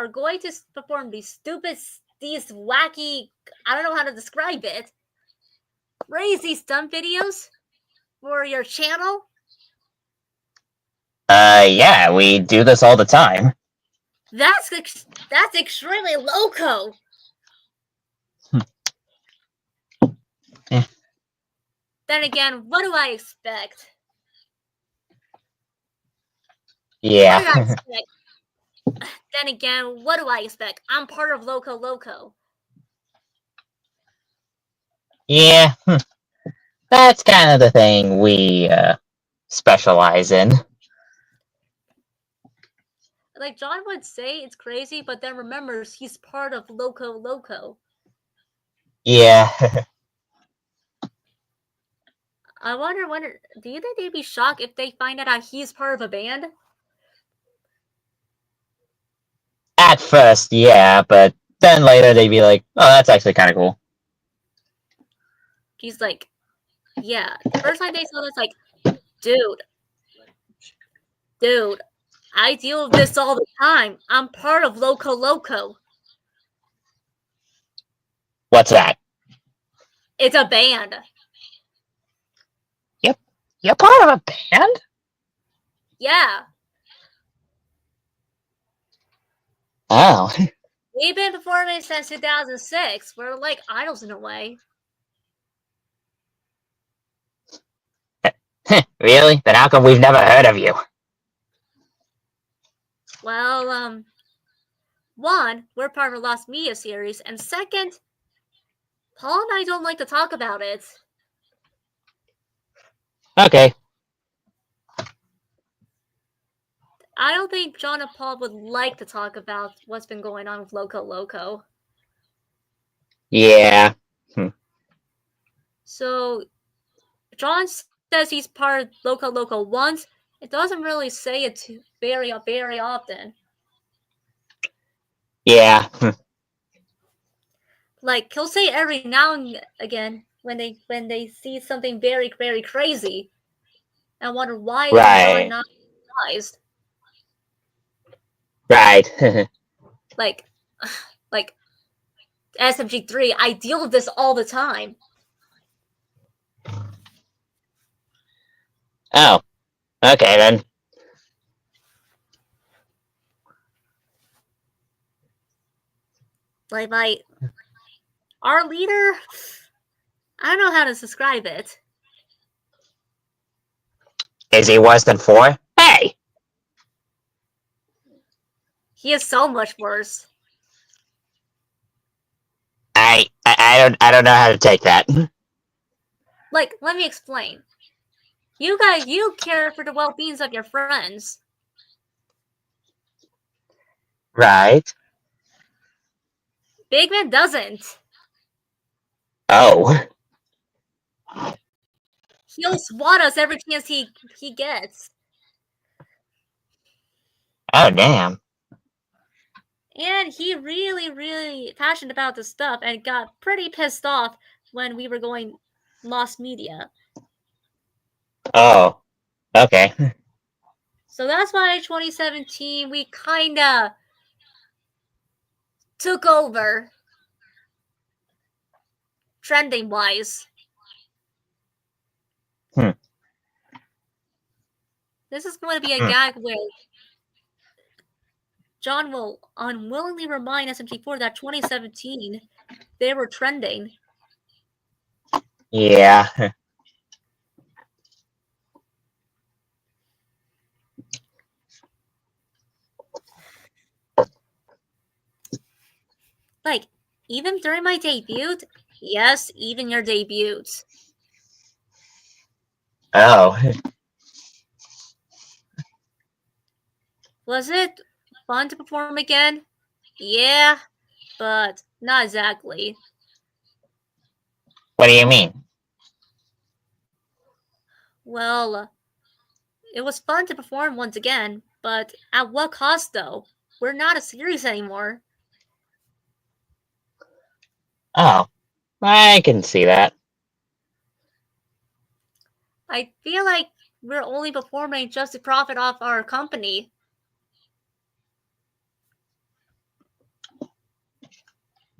going to perform these wacky. I don't know how to describe it. Crazy stunt videos for your channel. Yeah, we do this all the time. That's extremely loco. Yeah. Then again, what do I expect? Yeah. What do I expect? Then again, what do I expect? I'm part of Loco Loco. Yeah. That's kind of the thing we specialize in. Like John would say, it's crazy, but then remembers he's part of Loco Loco. Yeah. I wonder, do you think they'd be shocked if they find out he's part of a band? At first, yeah, but then later they'd be like, oh, that's actually kind of cool. He's like, yeah. The first time they saw this, like, dude, I deal with this all the time. I'm part of Loco Loco. What's that? It's a band. You're part of a band? Yeah. Oh. We've been performing since 2006. We're like idols in a way. Really? Then how come we've never heard of you? Well, one, we're part of a Lost Media series, and second, Paul and I don't like to talk about it. Okay. I don't think John and Paul would like to talk about what's been going on with Loco Loco. Yeah. So, John says he's part of Loco Loco once. It doesn't really say it very often. Yeah. Like he'll say it every now and again when they see something very crazy, and wonder why Right. John not surprised. Right. Like SMG3, I deal with this all the time. Oh. Okay then. Like our leader, I don't know how to describe it. Is he worse than 4? Hey! He is so much worse. I don't know how to take that. Like, let me explain. You guys, you care for the well-beings of your friends. Right. Big Man doesn't. Oh. He'll swat us every chance he gets. Oh, damn. And he really passionate about this stuff and got pretty pissed off when we were going Lost Media. Oh. Okay. So that's why 2017 we kinda took over trending wise. This is going to be a gag where John will unwillingly remind SMG4 that 2017 they were trending. Yeah. Like, Even during my debut? Yes, even your debut. Oh, Was it fun to perform again? Yeah, but not exactly. what do you mean? Well, it was fun to perform once again, but at what cost though? We're not a series anymore. Oh, I can see that. I feel like we're only performing just to profit off our company.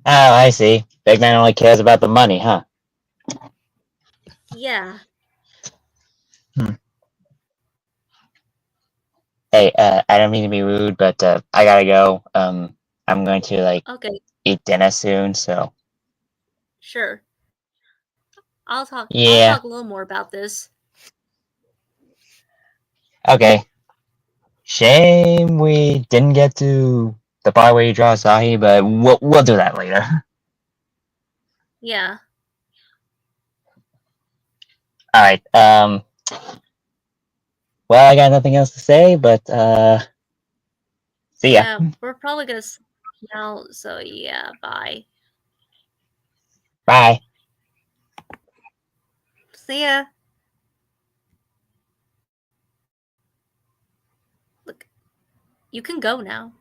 Oh, I see. Big man only cares about the money, huh? Yeah. Hey, I don't mean to be rude, but I gotta go. I'm going to Okay, eat dinner soon, so sure. I'll yeah. talk a little more about this. Okay. Shame we didn't get to the part where you draw Asahi, but we'll do that later. Yeah. All right. Well, I got nothing else to say, but see ya. Yeah, we're probably gonna now, so yeah, bye. Bye. See ya. Look, you can go now.